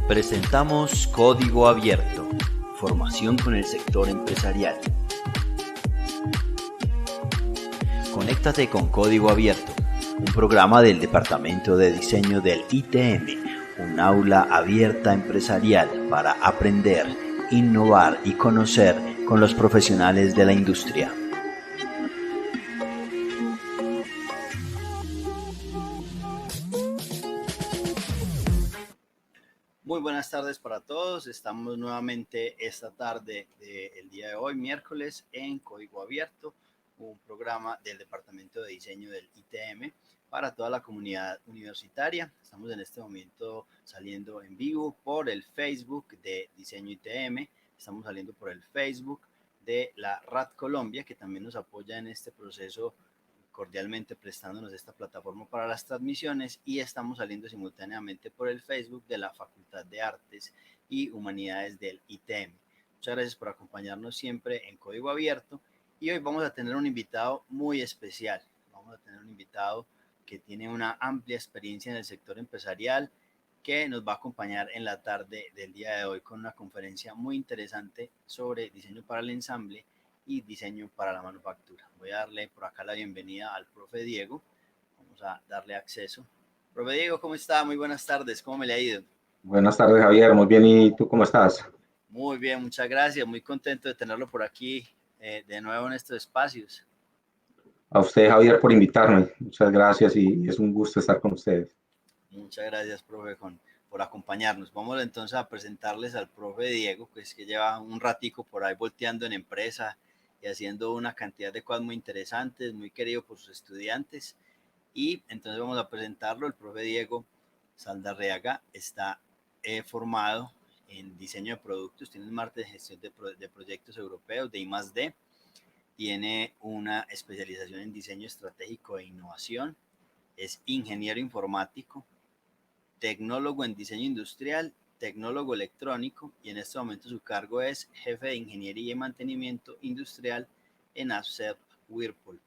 Presentamos Código Abierto, formación con el sector empresarial. Conéctate con Código Abierto, un programa del Departamento de Diseño del ITM, un aula abierta empresarial para aprender, innovar y conocer con los profesionales de la industria. Muy buenas tardes para todos. Estamos nuevamente esta tarde del día de hoy, miércoles, en Código Abierto, un programa del Departamento de Diseño del ITM para toda la comunidad universitaria. Estamos en este momento saliendo en vivo por el Facebook de Diseño ITM. Estamos saliendo por el Facebook de la RAD Colombia, que también nos apoya en este proceso, cordialmente prestándonos esta plataforma para las transmisiones, y estamos saliendo simultáneamente por el Facebook de la Facultad de Artes y Humanidades del ITM. Muchas gracias por acompañarnos siempre en Código Abierto, y hoy vamos a tener un invitado muy especial. Vamos a tener un invitado que tiene una amplia experiencia en el sector empresarial, que nos va a acompañar en la tarde del día de hoy con una conferencia muy interesante sobre diseño para el ensamble y diseño para la manufactura. Voy a darle por acá la bienvenida al profe Diego. Vamos a darle acceso. Profe Diego, ¿cómo está? Muy buenas tardes. ¿Cómo me le ha ido? Buenas tardes, Javier. Muy bien. ¿Y tú cómo estás? Muy bien, muchas gracias. Muy contento de tenerlo por aquí de nuevo en estos espacios. A usted, Javier, por invitarme. Muchas gracias y es un gusto estar con ustedes. Muchas gracias, profe, por acompañarnos. Vamos entonces a presentarles al profe Diego, pues, que lleva un ratico por ahí volteando en empresa y haciendo una cantidad de cosas muy interesantes, muy querido por sus estudiantes. Y entonces vamos a presentarlo. El profe Diego Saldarriaga está formado en diseño de productos, tiene un máster de gestión de proyectos europeos de I+D, tiene una especialización en diseño estratégico e innovación, es ingeniero informático, tecnólogo en diseño industrial, tecnólogo electrónico, y en este momento su cargo es jefe de ingeniería y mantenimiento industrial en ASEP Whirlpool.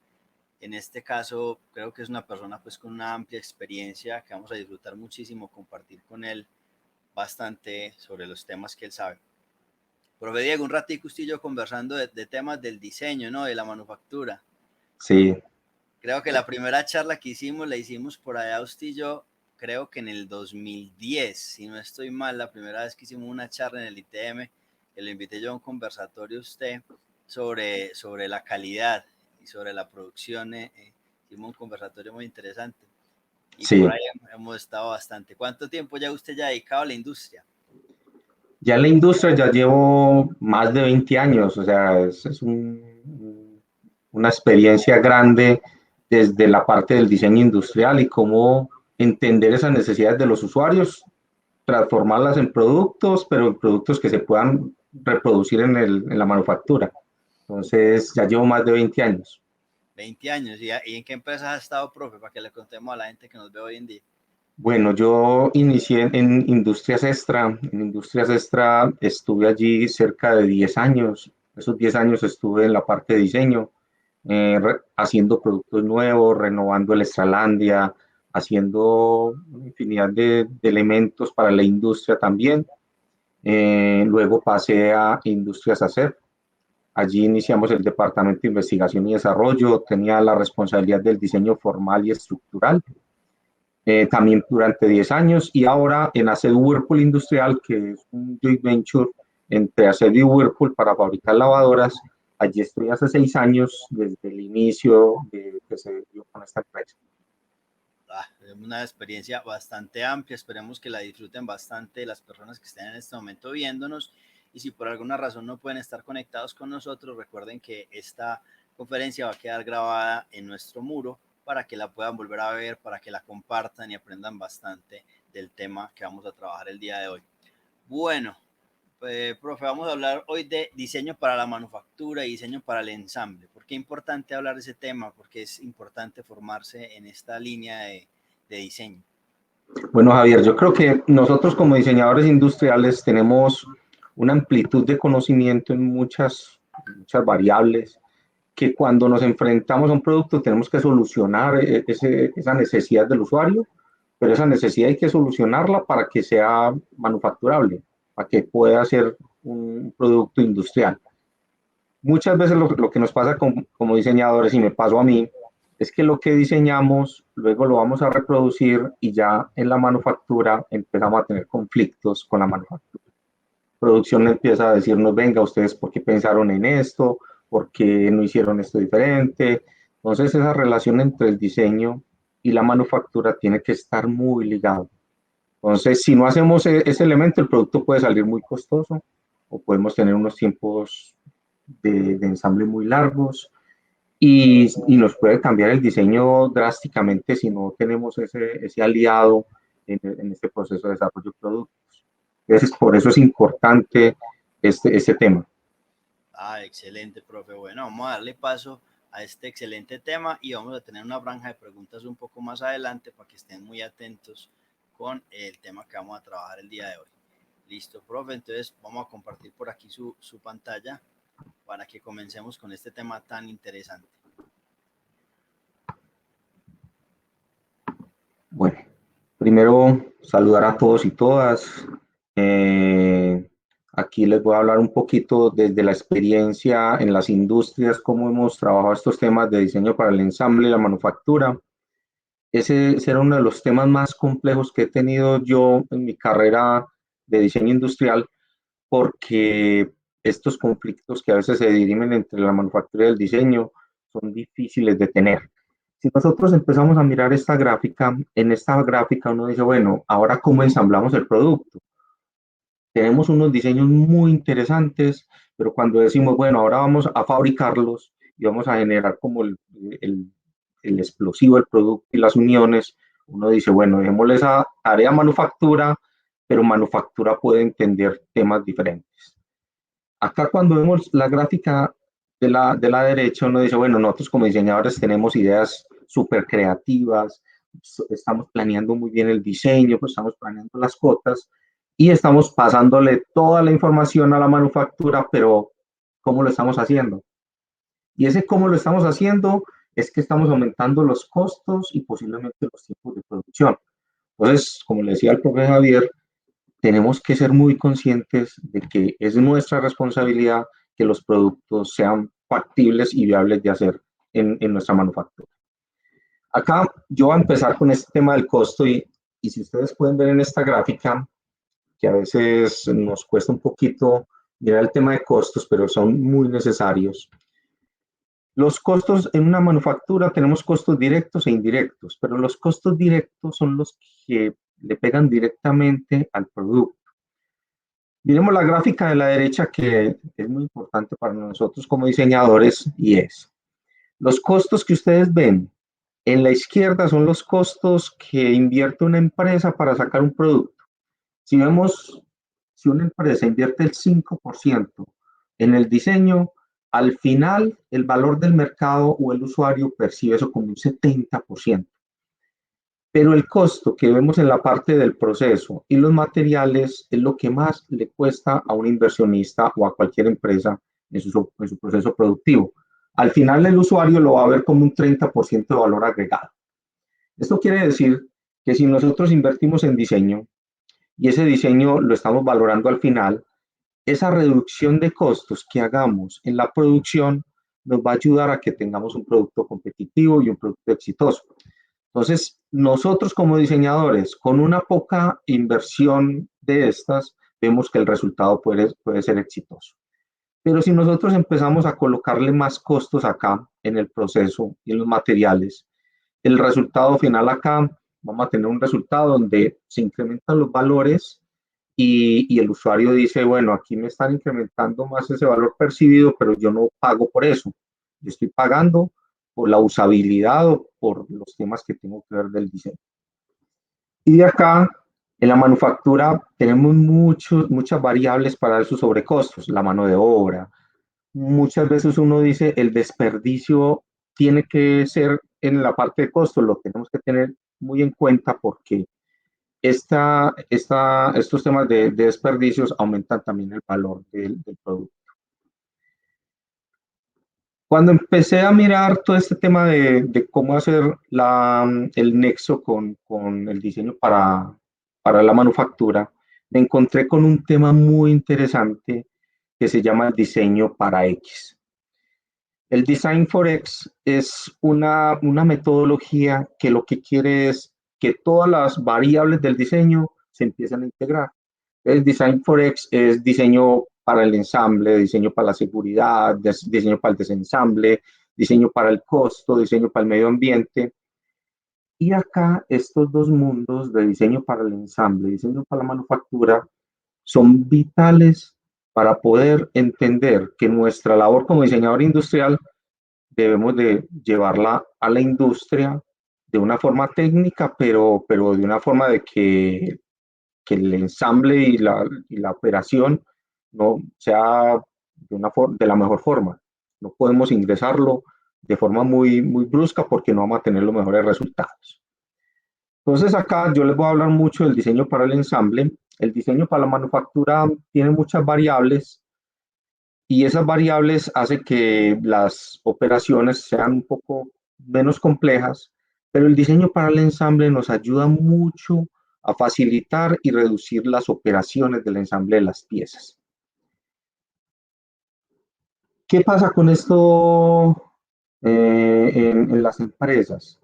En este caso creo que es una persona pues con una amplia experiencia que vamos a disfrutar muchísimo compartir con él bastante sobre los temas que él sabe. Profe Diego, un ratico usted y yo conversando de temas del diseño, ¿no? De la manufactura. Sí. Creo que la primera charla que hicimos la hicimos por allá usted y yo, creo que en el 2010, si no estoy mal, la primera vez que hicimos una charla en el ITM, que le invité yo a un conversatorio a usted sobre la calidad y sobre la producción. Hicimos un conversatorio muy interesante. Y sí, por ahí hemos estado bastante. ¿Cuánto tiempo ya usted ya dedicado a la industria? Ya en la industria ya llevo más de 20 años, o sea, es una experiencia grande desde la parte del diseño industrial y cómo entender esas necesidades de los usuarios, transformarlas en productos, pero en productos que se puedan reproducir en la manufactura. Entonces, ya llevo más de 20 años. 20 años. ¿Y en qué empresas has estado, profe? Para que le contemos a la gente que nos ve hoy en día. Bueno, yo inicié en Industrias Extra. En Industrias Extra estuve allí cerca de 10 años. Esos 10 años estuve en la parte de diseño, haciendo productos nuevos, renovando el Extralandia, haciendo una infinidad de elementos para la industria también. Luego pasé a Industrias ASEP. Allí iniciamos el Departamento de Investigación y Desarrollo. Tenía la responsabilidad del diseño formal y estructural. También durante 10 años, y ahora en ASEP Whirlpool Industrial, que es un joint venture entre ASEP y Whirlpool para fabricar lavadoras. Allí estoy hace 6 años, desde el inicio que se dio con esta empresa. Una experiencia bastante amplia, esperemos que la disfruten bastante las personas que estén en este momento viéndonos, y si por alguna razón no pueden estar conectados con nosotros, recuerden que esta conferencia va a quedar grabada en nuestro muro para que la puedan volver a ver, para que la compartan y aprendan bastante del tema que vamos a trabajar el día de hoy. Bueno, profe, vamos a hablar hoy de diseño para la manufactura y diseño para el ensamble. ¿Por qué es importante hablar de ese tema? Porque es importante formarse en esta línea de diseño. Bueno, Javier, yo creo que nosotros como diseñadores industriales tenemos una amplitud de conocimiento en muchas variables que cuando nos enfrentamos a un producto tenemos que solucionar esa necesidad del usuario, pero esa necesidad hay que solucionarla para que sea manufacturable, para que pueda ser un producto industrial. Muchas veces lo que nos pasa como diseñadores, y me pasó a mí, es que lo que diseñamos luego lo vamos a reproducir y ya en la manufactura empezamos a tener conflictos con la manufactura. Producción empieza a decirnos, venga, ustedes, ¿por qué pensaron en esto? ¿Por qué no hicieron esto diferente? Entonces, esa relación entre el diseño y la manufactura tiene que estar muy ligado. Entonces, si no hacemos ese elemento, el producto puede salir muy costoso o podemos tener unos tiempos de ensamble muy largos y nos puede cambiar el diseño drásticamente si no tenemos ese aliado en este proceso de desarrollo de productos. Entonces, por eso es importante este tema. Ah, excelente, profe. Bueno, vamos a darle paso a este excelente tema y vamos a tener una franja de preguntas un poco más adelante para que estén muy atentos con el tema que vamos a trabajar el día de hoy. Listo, profe. Entonces vamos a compartir por aquí su pantalla para que comencemos con este tema tan interesante. Bueno, primero saludar a todos y todas. Aquí les voy a hablar un poquito desde la experiencia en las industrias, cómo hemos trabajado estos temas de diseño para el ensamble y la manufactura. Ese era uno de los temas más complejos que he tenido yo en mi carrera de diseño industrial, porque estos conflictos que a veces se dirimen entre la manufactura y el diseño son difíciles de tener. Si nosotros empezamos a mirar esta gráfica, en esta gráfica uno dice, bueno, ahora cómo ensamblamos el producto. Tenemos unos diseños muy interesantes, pero cuando decimos, bueno, ahora vamos a fabricarlos y vamos a generar como el explosivo, el producto y las uniones, uno dice, bueno, dejémosle esa área manufactura, pero manufactura puede entender temas diferentes. Acá cuando vemos la gráfica de la derecha, uno dice, bueno, nosotros como diseñadores tenemos ideas súper creativas, estamos planeando muy bien el diseño, pues estamos planeando las cotas y estamos pasándole toda la información a la manufactura, pero ¿cómo lo estamos haciendo? Y ese cómo lo estamos haciendo es que estamos aumentando los costos y posiblemente los tiempos de producción. Entonces, como le decía el profe Javier, tenemos que ser muy conscientes de que es nuestra responsabilidad que los productos sean factibles y viables de hacer en nuestra manufactura. Acá yo voy a empezar con este tema del costo y si ustedes pueden ver en esta gráfica, que a veces nos cuesta un poquito mirar el tema de costos, pero son muy necesarios. Los costos en una manufactura tenemos costos directos e indirectos, pero los costos directos son los que le pegan directamente al producto. Miremos la gráfica de la derecha que es muy importante para nosotros como diseñadores y es, los costos que ustedes ven en la izquierda son los costos que invierte una empresa para sacar un producto. Si vemos, si una empresa invierte el 5% en el diseño, al final el valor del mercado o el usuario percibe eso como un 70%. Pero el costo que vemos en la parte del proceso y los materiales es lo que más le cuesta a un inversionista o a cualquier empresa en su proceso productivo. Al final el usuario lo va a ver como un 30% de valor agregado. Esto quiere decir que si nosotros invertimos en diseño y ese diseño lo estamos valorando al final, esa reducción de costos que hagamos en la producción nos va a ayudar a que tengamos un producto competitivo y un producto exitoso. Entonces, nosotros como diseñadores, con una poca inversión de estas, vemos que el resultado puede ser exitoso. Pero si nosotros empezamos a colocarle más costos acá en el proceso y en los materiales, el resultado final acá, vamos a tener un resultado donde se incrementan los valores y el usuario dice, bueno, aquí me están incrementando más ese valor percibido, pero yo no pago por eso. Yo estoy pagando por la usabilidad o por los temas que tengo que ver del diseño. Y de acá, en la manufactura, tenemos muchas variables para dar sus sobrecostos, la mano de obra. Muchas veces uno dice, el desperdicio tiene que ser en la parte de costos, lo tenemos que tener muy en cuenta porque estos temas de desperdicios aumentan también el valor del producto. Cuando empecé a mirar todo este tema de cómo hacer el nexo con el diseño para la manufactura, me encontré con un tema muy interesante que se llama el diseño para X. El Design for X es una metodología que lo que quiere es que todas las variables del diseño se empiezan a integrar. El Design for X es diseño para el ensamble, diseño para la seguridad, diseño para el desensamble, diseño para el costo, diseño para el medio ambiente. Y acá estos dos mundos de diseño para el ensamble, diseño para la manufactura, son vitales para poder entender que nuestra labor como diseñador industrial debemos de llevarla a la industria de una forma técnica, pero de una forma de que el ensamble y la operación no sea de la mejor forma. No podemos ingresarlo de forma muy brusca porque no vamos a tener los mejores resultados. Entonces acá yo les voy a hablar mucho del diseño para el ensamble. El diseño para la manufactura tiene muchas variables y esas variables hacen que las operaciones sean un poco menos complejas, pero el diseño para el ensamble nos ayuda mucho a facilitar y reducir las operaciones del ensamble de las piezas. ¿Qué pasa con esto en las empresas?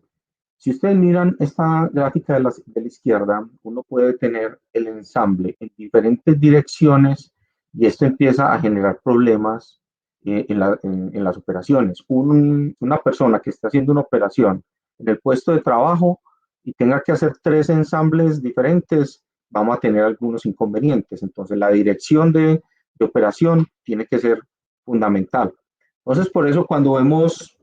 Si ustedes miran esta gráfica de la izquierda, uno puede tener el ensamble en diferentes direcciones y esto empieza a generar problemas en las operaciones. Una persona que está haciendo una operación en el puesto de trabajo y tenga que hacer tres ensambles diferentes, vamos a tener algunos inconvenientes. Entonces, la dirección de operación tiene que ser fundamental. Entonces, por eso cuando vemos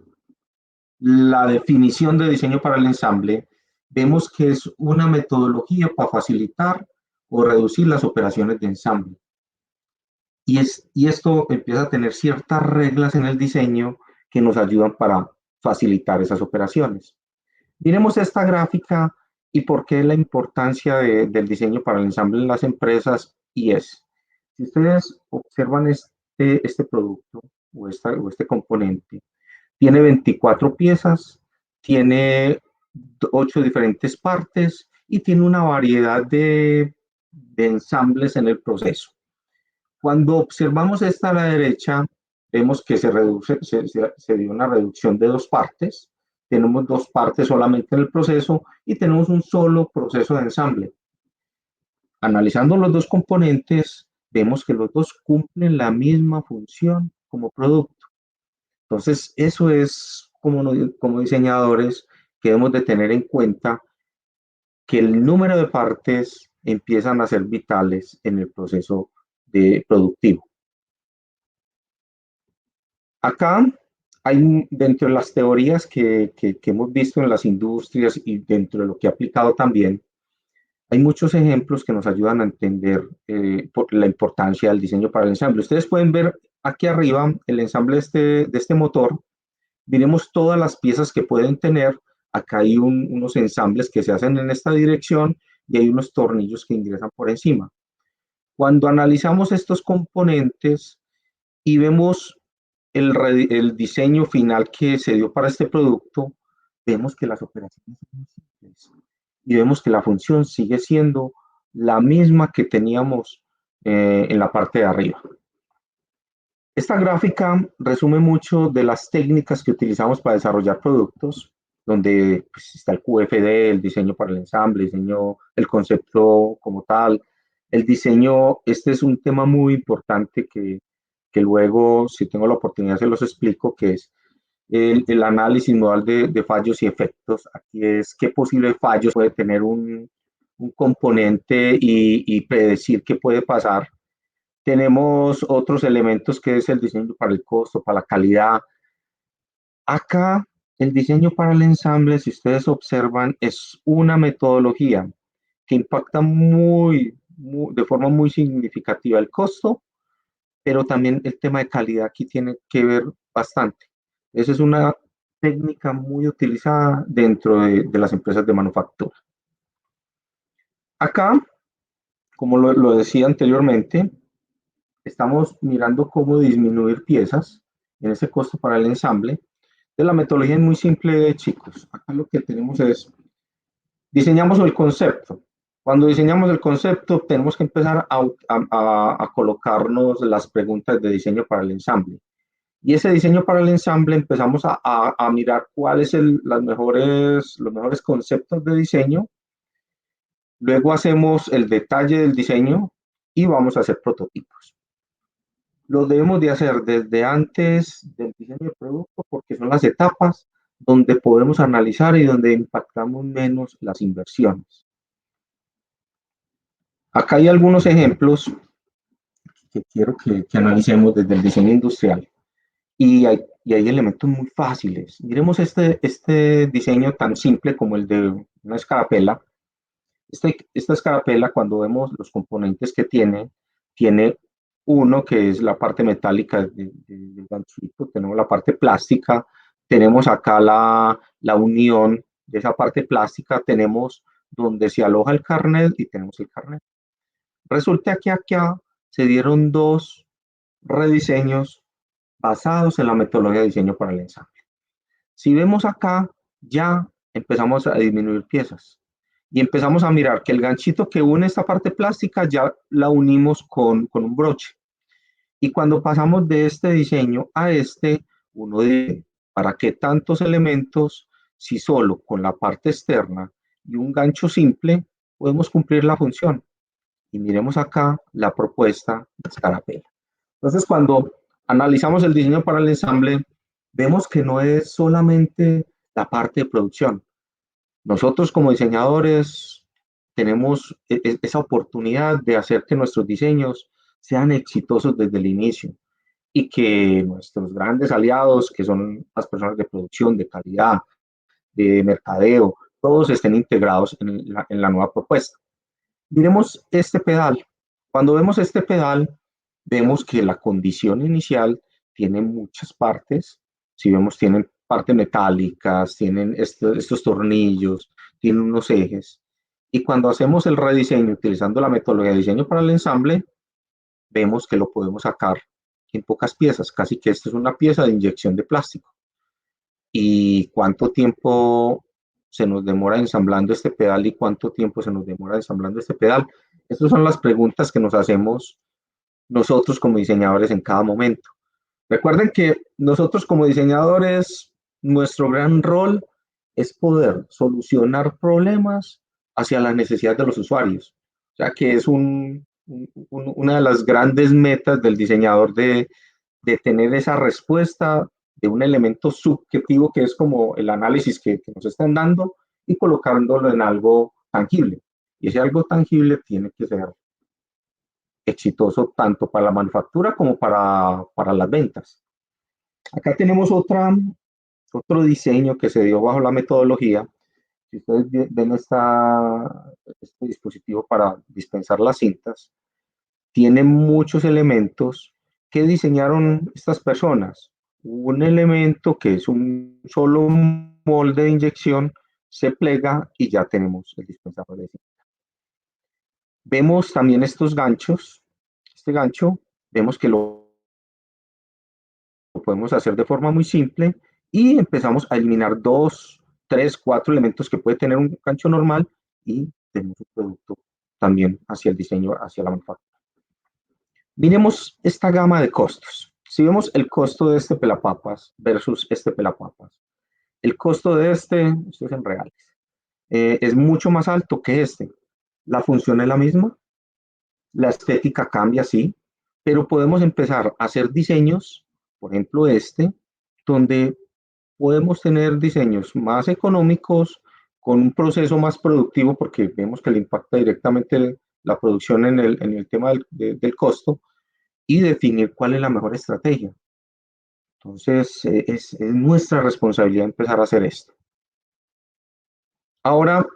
la definición de diseño para el ensamble, vemos que es una metodología para facilitar o reducir las operaciones de ensamble. Y esto empieza a tener ciertas reglas en el diseño que nos ayudan para facilitar esas operaciones. Miremos esta gráfica y por qué la importancia del diseño para el ensamble en las empresas y es, si ustedes observan este producto o este componente, tiene 24 piezas, tiene 8 diferentes partes y tiene una variedad de ensambles en el proceso. Cuando observamos esta a la derecha, vemos que se dio una reducción de dos partes. Tenemos dos partes solamente en el proceso y tenemos un solo proceso de ensamble. Analizando los dos componentes, vemos que los dos cumplen la misma función como producto. Entonces, eso es como diseñadores que debemos de tener en cuenta que el número de partes empiezan a ser vitales en el proceso de productivo. Acá hay dentro de las teorías que hemos visto en las industrias y dentro de lo que he aplicado también, hay muchos ejemplos que nos ayudan a entender la importancia del diseño para el ensamble. Ustedes pueden ver aquí arriba el ensamble de este motor. Miremos todas las piezas que pueden tener. Acá hay unos ensambles que se hacen en esta dirección y hay unos tornillos que ingresan por encima. Cuando analizamos estos componentes y vemos el diseño final que se dio para este producto, vemos que las operaciones son muy simples y vemos que la función sigue siendo la misma que teníamos en la parte de arriba. Esta gráfica resume mucho de las técnicas que utilizamos para desarrollar productos, donde pues, está el QFD, el diseño para el ensamble, el concepto como tal. El diseño, este es un tema muy importante que luego, si tengo la oportunidad, se los explico, que es el análisis modal de fallos y efectos. Aquí es qué posibles fallos puede tener un componente y predecir qué puede pasar. Tenemos otros elementos que es el diseño para el costo, para la calidad. Acá, el diseño para el ensamble, si ustedes observan, es una metodología que impacta de forma muy significativa el costo, pero también el tema de calidad aquí tiene que ver bastante. Esa es una técnica muy utilizada dentro de las empresas de manufactura. Acá, como lo decía anteriormente, estamos mirando cómo disminuir piezas en ese costo para el ensamble. Entonces, la metodología es muy simple, chicos. Acá lo que tenemos es, diseñamos el concepto. Cuando diseñamos el concepto, tenemos que empezar a colocarnos las preguntas de diseño para el ensamble. Y ese diseño para el ensamble empezamos a mirar cuáles son los mejores conceptos de diseño. Luego hacemos el detalle del diseño y vamos a hacer prototipos. Lo debemos de hacer desde antes del diseño del producto porque son las etapas donde podemos analizar y donde impactamos menos las inversiones. Acá hay algunos ejemplos que quiero que analicemos desde el diseño industrial y hay elementos muy fáciles. Miremos este diseño tan simple como el de una escarapela. Esta escarapela, cuando vemos los componentes que tiene uno que es la parte metálica del ganchito, tenemos la parte plástica, tenemos acá la unión de esa parte plástica, tenemos donde se aloja el carnet y tenemos el carnet. Resulta que acá se dieron dos rediseños basados en la metodología de diseño para el ensamble. Si vemos acá, ya empezamos a disminuir piezas y empezamos a mirar que el ganchito que une esta parte plástica ya la unimos con un broche. Y cuando pasamos de este diseño a este, uno dice, ¿para qué tantos elementos si solo con la parte externa y un gancho simple podemos cumplir la función? Y miremos acá la propuesta de escarapela. Entonces, cuando analizamos el diseño para el ensamble, vemos que no es solamente la parte de producción. Nosotros como diseñadores tenemos esa oportunidad de hacer que nuestros diseños sean exitosos desde el inicio y que nuestros grandes aliados, que son las personas de producción, de calidad, de mercadeo, todos estén integrados en la nueva propuesta. Miremos este pedal. Cuando vemos este pedal, vemos que la condición inicial tiene muchas partes. Si vemos, tienen partes metálicas, tienen estos tornillos, tienen unos ejes. Y cuando hacemos el rediseño utilizando la metodología de diseño para el ensamble, vemos que lo podemos sacar en pocas piezas, casi que esto es una pieza de inyección de plástico. ¿Y cuánto tiempo se nos demora ensamblando este pedal y cuánto tiempo se nos demora ensamblando este pedal? Estas son las preguntas que nos hacemos nosotros como diseñadores en cada momento. Recuerden que nosotros como diseñadores, nuestro gran rol es poder solucionar problemas hacia las necesidades de los usuarios. O sea que es una de las grandes metas del diseñador de tener esa respuesta de un elemento subjetivo que es como el análisis que nos están dando y colocándolo en algo tangible. Y ese algo tangible tiene que ser exitoso tanto para la manufactura como para las ventas. Acá tenemos otro diseño que se dio bajo la metodología. Si ustedes ven este dispositivo para dispensar las cintas, tiene muchos elementos que diseñaron estas personas. Un elemento que es un solo molde de inyección, se plega y ya tenemos el dispensador de cinta. Vemos también estos ganchos. Este gancho, vemos que lo podemos hacer de forma muy simple y empezamos a eliminar 2, 3, 4 elementos que puede tener un gancho normal y tenemos un producto también hacia el diseño, hacia la manufactura. Miremos esta gama de costos. Si vemos el costo de este pelapapas versus este pelapapas, el costo de esto es en reales, es mucho más alto que este. La función es la misma, la estética cambia, sí, pero podemos empezar a hacer diseños, por ejemplo donde podemos tener diseños más económicos, con un proceso más productivo, porque vemos que le impacta directamente la producción en el tema del costo, y definir cuál es la mejor estrategia. Entonces, es nuestra responsabilidad empezar a hacer esto. Ahora,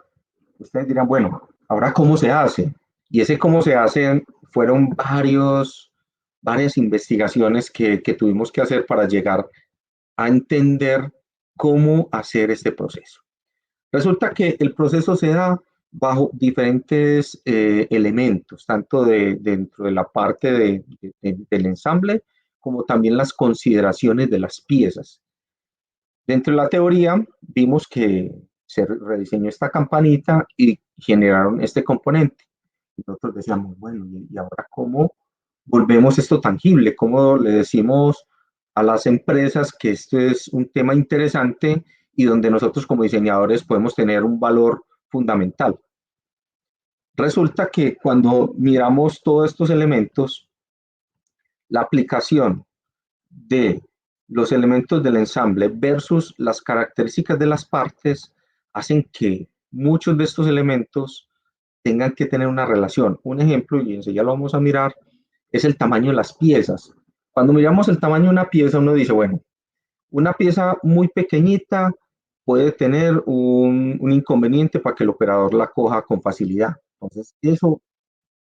ustedes dirán, bueno, ¿ahora cómo se hace? Y ese cómo se hace fueron varias investigaciones que tuvimos que hacer para llegar a entender cómo hacer este proceso. Resulta que el proceso se da bajo diferentes elementos, tanto dentro de la parte del ensamble como también las consideraciones de las piezas. Dentro de la teoría vimos que se rediseñó esta campanita y generaron este componente. Nosotros decíamos, bueno, ¿y ahora cómo volvemos esto tangible? ¿Cómo le decimos a las empresas que esto es un tema interesante y donde nosotros como diseñadores podemos tener un valor fundamental? Resulta que cuando miramos todos estos elementos, la aplicación de los elementos del ensamble versus las características de las partes hacen que muchos de estos elementos tengan que tener una relación. Un ejemplo, y enseguida lo vamos a mirar, es el tamaño de las piezas. Cuando miramos el tamaño de una pieza, uno dice, bueno, una pieza muy pequeñita puede tener un inconveniente para que el operador la coja con facilidad. Entonces, eso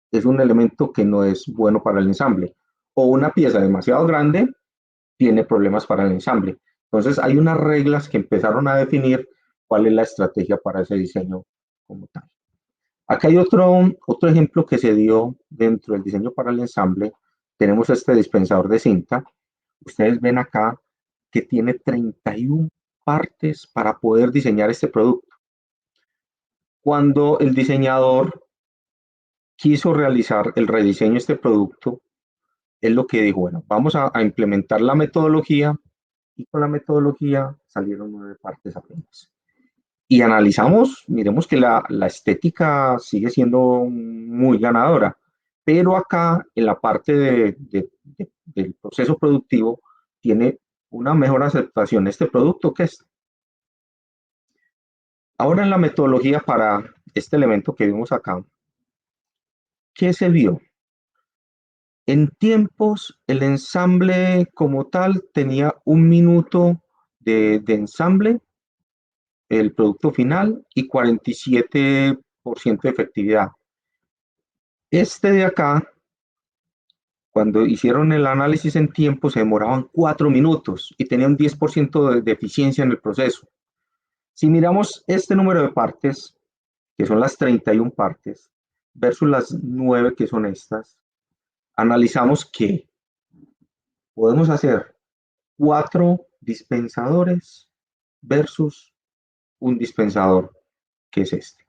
es un elemento que no es bueno para el ensamble. O una pieza demasiado grande tiene problemas para el ensamble. Entonces, hay unas reglas que empezaron a definir cuál es la estrategia para ese diseño como tal. Acá hay otro ejemplo que se dio dentro del diseño para el ensamble. Tenemos este dispensador de cinta. Ustedes ven acá que tiene 31 partes para poder diseñar este producto. Cuando el diseñador quiso realizar el rediseño de este producto, es lo que dijo, bueno, vamos a implementar la metodología y con la metodología salieron 9 partes apenas. Y analizamos, miremos que la estética sigue siendo muy ganadora, pero acá en la parte del proceso productivo tiene una mejor aceptación este producto que este. Ahora en la metodología para este elemento que vimos acá, ¿qué se vio? En tiempos, el ensamble como tal tenía 1 minuto de ensamble, el producto final, y 47% de efectividad. Este de acá, cuando hicieron el análisis en tiempo, se demoraban 4 minutos y tenía un 10% de eficiencia en el proceso. Si miramos este número de partes, que son las 31 partes, versus las 9 que son estas, analizamos que podemos hacer 4 dispensadores versus un dispensador, que es este.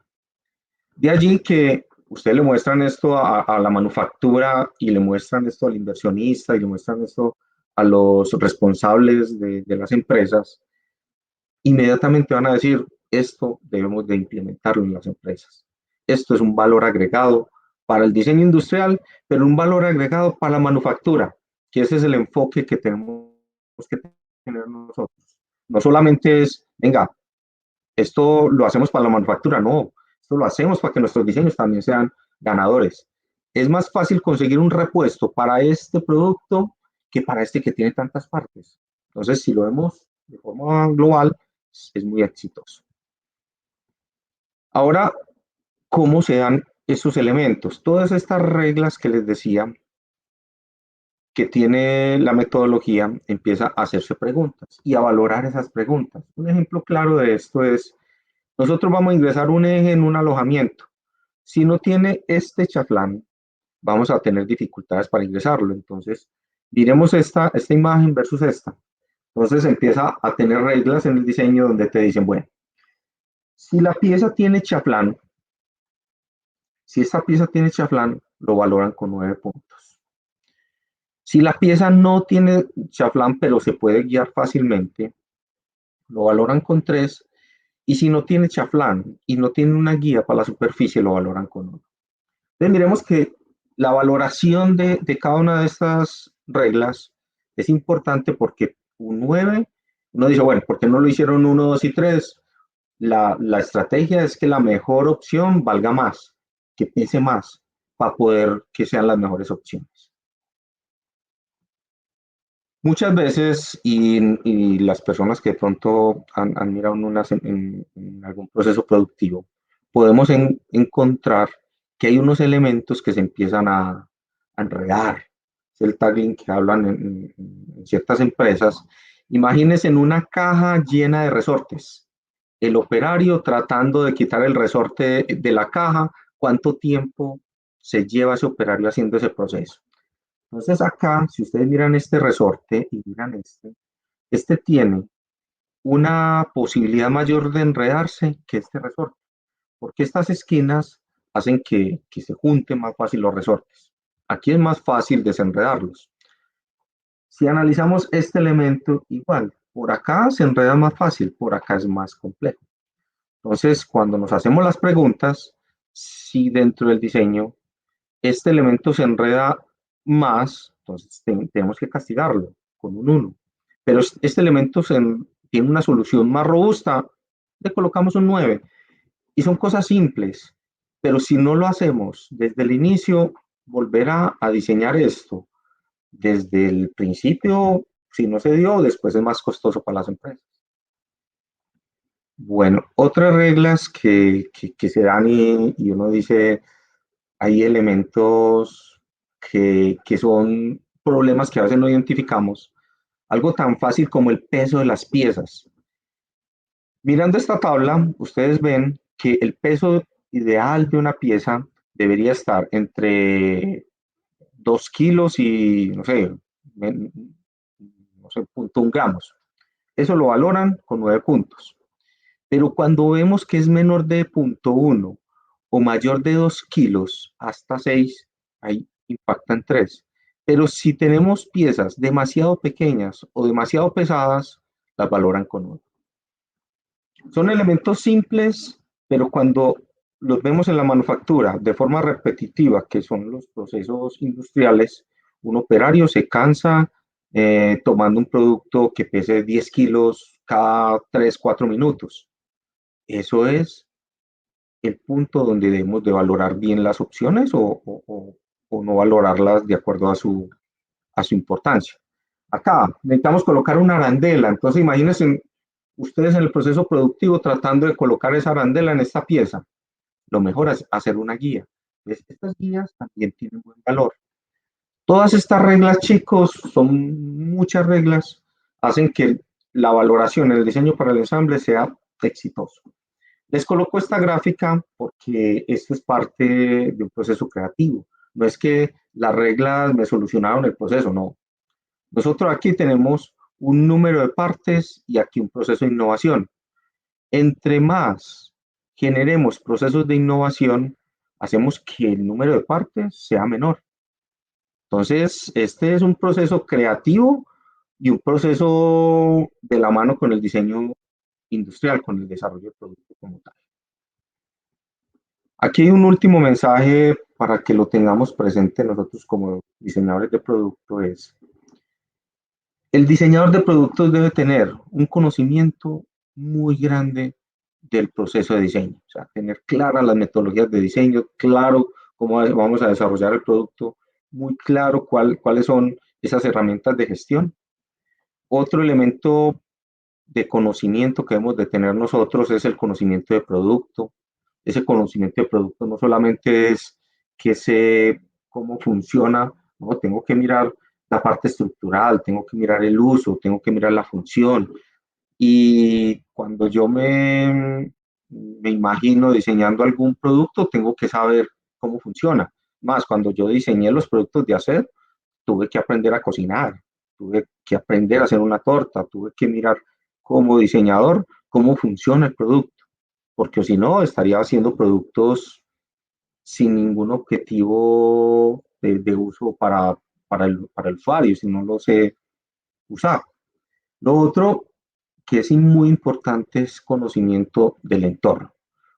De allí que ustedes le muestran esto a la manufactura y le muestran esto al inversionista y le muestran esto a los responsables de las empresas, inmediatamente van a decir, esto debemos de implementarlo en las empresas. Esto es un valor agregado para el diseño industrial, pero un valor agregado para la manufactura, que ese es el enfoque que tenemos que tener nosotros. No solamente es, venga, esto lo hacemos para la manufactura, no, esto lo hacemos para que nuestros diseños también sean ganadores. Es más fácil conseguir un repuesto para este producto que para este que tiene tantas partes. Entonces, si lo vemos de forma global, es muy exitoso. Ahora, ¿cómo se dan esos elementos? Todas estas reglas que les decía que tiene la metodología, empieza a hacerse preguntas y a valorar esas preguntas. Un ejemplo claro de esto es, nosotros vamos a ingresar un eje en un alojamiento. Si no tiene este chaflán, vamos a tener dificultades para ingresarlo. Entonces, miremos esta imagen versus esta. Entonces empieza a tener reglas en el diseño donde te dicen, bueno, si la pieza tiene chaflán, si esta pieza tiene chaflán, lo valoran con 9 puntos. Si la pieza no tiene chaflán, pero se puede guiar fácilmente, lo valoran con 3. Y si no tiene chaflán y no tiene una guía para la superficie, lo valoran con 1. Entonces, miremos que la valoración de cada una de estas reglas es importante porque un 9, uno dice, bueno, ¿por qué no lo hicieron 1, 2 y 3? La estrategia es que la mejor opción valga más, que pese más, para poder que sean las mejores opciones. Muchas veces, y las personas que de pronto han mirado en algún proceso productivo, podemos encontrar que hay unos elementos que se empiezan a enredar. Es el tagging que hablan en ciertas empresas. Imagínense en una caja llena de resortes. El operario tratando de quitar el resorte de la caja, ¿cuánto tiempo se lleva ese operario haciendo ese proceso? Entonces acá, si ustedes miran este resorte y miran este tiene una posibilidad mayor de enredarse que este resorte, porque estas esquinas hacen que se junten más fácil los resortes. Aquí es más fácil desenredarlos. Si analizamos este elemento, igual, por acá se enreda más fácil, por acá es más complejo. Entonces, cuando nos hacemos las preguntas, si dentro del diseño este elemento se enreda más, entonces tenemos que castigarlo con un 1. Pero este elemento tiene una solución más robusta, le colocamos un 9. Y son cosas simples, pero si no lo hacemos desde el inicio, volver a diseñar esto desde el principio, si no se dio, después es más costoso para las empresas. Bueno, otras reglas que se dan y uno dice, hay elementos que son problemas que a veces no identificamos. Algo tan fácil como el peso de las piezas. Mirando esta tabla, ustedes ven que el peso ideal de una pieza debería estar entre 2 kilos y, no sé, 0.1 gramos. Eso lo valoran con 9 puntos. Pero cuando vemos que es menor de 0.1 o mayor de 2 kilos hasta 6, ahí impactan 3. Pero si tenemos piezas demasiado pequeñas o demasiado pesadas, las valoran con 1. Son elementos simples, pero cuando los vemos en la manufactura de forma repetitiva, que son los procesos industriales, un operario se cansa tomando un producto que pese 10 kilos cada 3, 4 minutos. Eso es el punto donde debemos de valorar bien las opciones o no valorarlas de acuerdo a su importancia. Acá necesitamos colocar una arandela, entonces imagínense ustedes en el proceso productivo tratando de colocar esa arandela en esta pieza. Lo mejor es hacer una guía. ¿Ves? Estas guías también tienen buen valor. Todas estas reglas, chicos, son muchas reglas, hacen que la valoración en el diseño para el ensamble sea exitoso. Les coloco esta gráfica porque esto es parte de un proceso creativo. No es que las reglas me solucionaron el proceso, no. Nosotros aquí tenemos un número de partes y aquí un proceso de innovación. Entre más generemos procesos de innovación, hacemos que el número de partes sea menor. Entonces, este es un proceso creativo y un proceso de la mano con el diseño industrial, con el desarrollo del producto como tal. Aquí hay un último mensaje para que lo tengamos presente nosotros como diseñadores de producto es, el diseñador de productos debe tener un conocimiento muy grande del proceso de diseño, o sea, tener claras las metodologías de diseño, claro cómo vamos a desarrollar el producto, muy claro cuáles son esas herramientas de gestión. Otro elemento de conocimiento que debemos de tener nosotros es el conocimiento de producto. Ese conocimiento de producto no solamente es que sé cómo funciona, no, tengo que mirar la parte estructural, tengo que mirar el uso, tengo que mirar la función. Y cuando yo me imagino diseñando algún producto, tengo que saber cómo funciona. Más, cuando yo diseñé los productos de hacer, tuve que aprender a cocinar, tuve que aprender a hacer una torta, tuve que mirar como diseñador cómo funciona el producto, porque si no, estaría haciendo productos sin ningún objetivo de uso para el usuario, si no lo sé usar. Lo otro que es muy importante es conocimiento del entorno,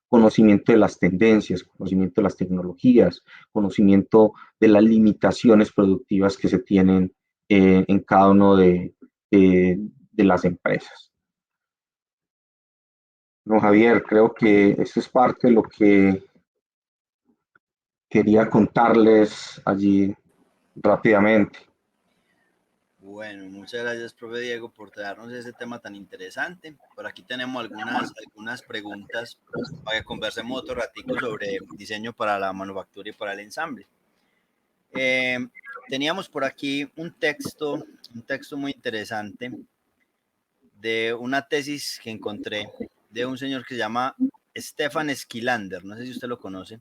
conocimiento de las tendencias, conocimiento de las tecnologías, conocimiento de las limitaciones productivas que se tienen en cada uno de las empresas. No, Javier, creo que eso es parte de lo que quería contarles allí rápidamente. Bueno, muchas gracias, profe Diego, por traernos ese tema tan interesante. Por aquí tenemos algunas preguntas para que conversemos otro ratico sobre diseño para la manufactura y para el ensamble. Eh, Teníamos por aquí un texto muy interesante de una tesis que encontré de un señor que se llama Stefan Esquilander. No sé si usted lo conoce.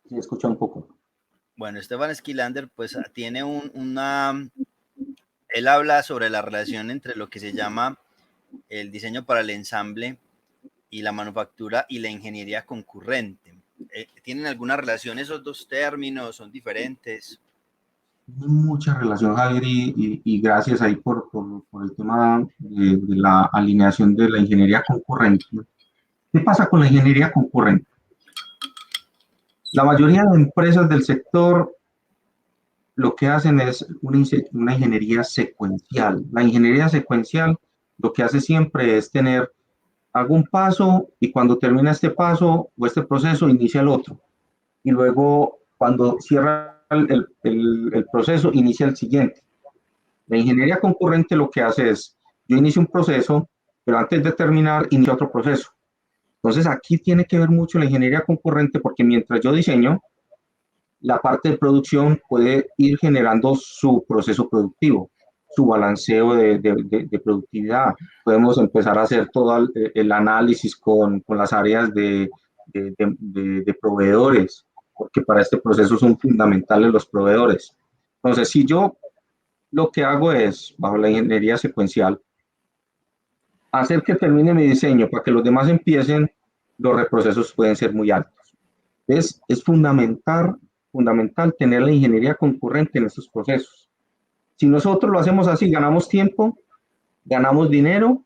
Sí, escucha un poco. Bueno, Stefan Skilander pues tiene él habla sobre la relación entre lo que se llama el diseño para el ensamble y la manufactura y la ingeniería concurrente. ¿Tienen alguna relación esos dos términos? ¿Son diferentes? Tiene mucha relación, Javier, y gracias ahí por el tema de la alineación de la ingeniería concurrente. ¿Qué pasa con la ingeniería concurrente? La mayoría de empresas del sector lo que hacen es una ingeniería secuencial. La ingeniería secuencial lo que hace siempre es tener, hago un paso y cuando termina este paso o este proceso inicia el otro. Y luego cuando cierra el proceso inicia el siguiente. La ingeniería concurrente lo que hace es, yo inicio un proceso, pero antes de terminar inicio otro proceso. Entonces aquí tiene que ver mucho la ingeniería concurrente porque mientras yo diseño, la parte de producción puede ir generando su proceso productivo, su balanceo de productividad. Podemos empezar a hacer todo el análisis con las áreas de proveedores, porque para este proceso son fundamentales los proveedores. Entonces, si yo lo que hago es, bajo la ingeniería secuencial, hacer que termine mi diseño para que los demás empiecen, los reprocesos pueden ser muy altos. Es fundamental tener la ingeniería concurrente en estos procesos. Si nosotros lo hacemos así, ganamos tiempo, ganamos dinero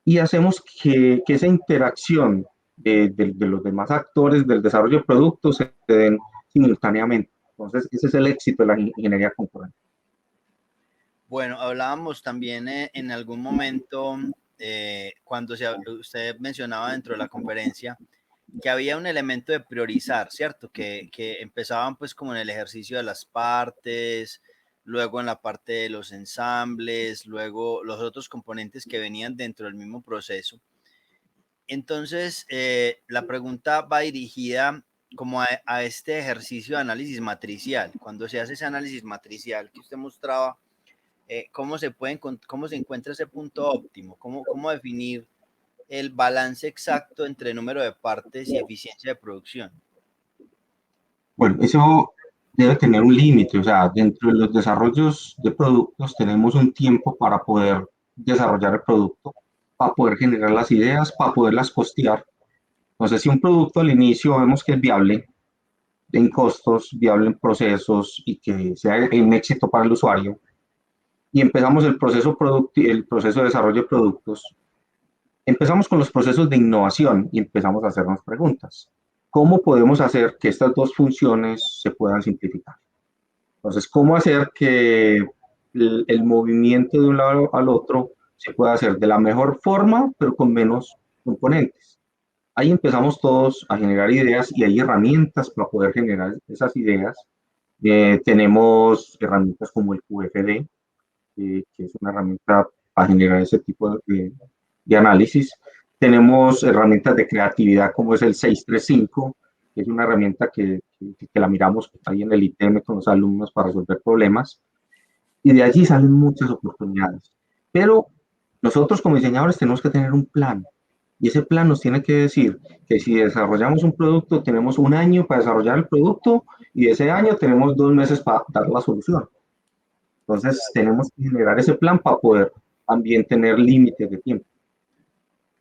y hacemos que esa interacción de los demás actores del desarrollo de productos se den simultáneamente. Entonces, ese es el éxito de la ingeniería concurrente. Bueno, hablábamos también en algún momento, cuando usted mencionaba dentro de la conferencia, que había un elemento de priorizar, ¿cierto? Que empezaban pues como en el ejercicio de las partes, luego en la parte de los ensambles, luego los otros componentes que venían dentro del mismo proceso. Entonces, la pregunta va dirigida como a este ejercicio de análisis matricial. Cuando se hace ese análisis matricial que usted mostraba, cómo se encuentra ese punto óptimo, cómo definir el balance exacto entre número de partes y eficiencia de producción. Bueno, eso debe tener un límite, o sea, dentro de los desarrollos de productos tenemos un tiempo para poder desarrollar el producto, para poder generar las ideas, para poderlas costear. Entonces, si un producto al inicio vemos que es viable en costos, viable en procesos y que sea un éxito para el usuario, y empezamos el proceso de desarrollo de productos, empezamos con los procesos de innovación y empezamos a hacernos preguntas. ¿Cómo podemos hacer que estas dos funciones se puedan simplificar? Entonces, ¿cómo hacer que el movimiento de un lado al otro se pueda hacer de la mejor forma, pero con menos componentes? Ahí empezamos todos a generar ideas y hay herramientas para poder generar esas ideas. Tenemos herramientas como el QFD, que es una herramienta para generar ese tipo de análisis. Tenemos herramientas de creatividad como es el 635, que es una herramienta que la miramos ahí en el ITM con los alumnos para resolver problemas. Y de allí salen muchas oportunidades. Pero nosotros como diseñadores tenemos que tener un plan. Y ese plan nos tiene que decir que si desarrollamos un producto, tenemos un año para desarrollar el producto y de ese año tenemos 2 meses para dar la solución. Entonces, tenemos que generar ese plan para poder también tener límites de tiempo.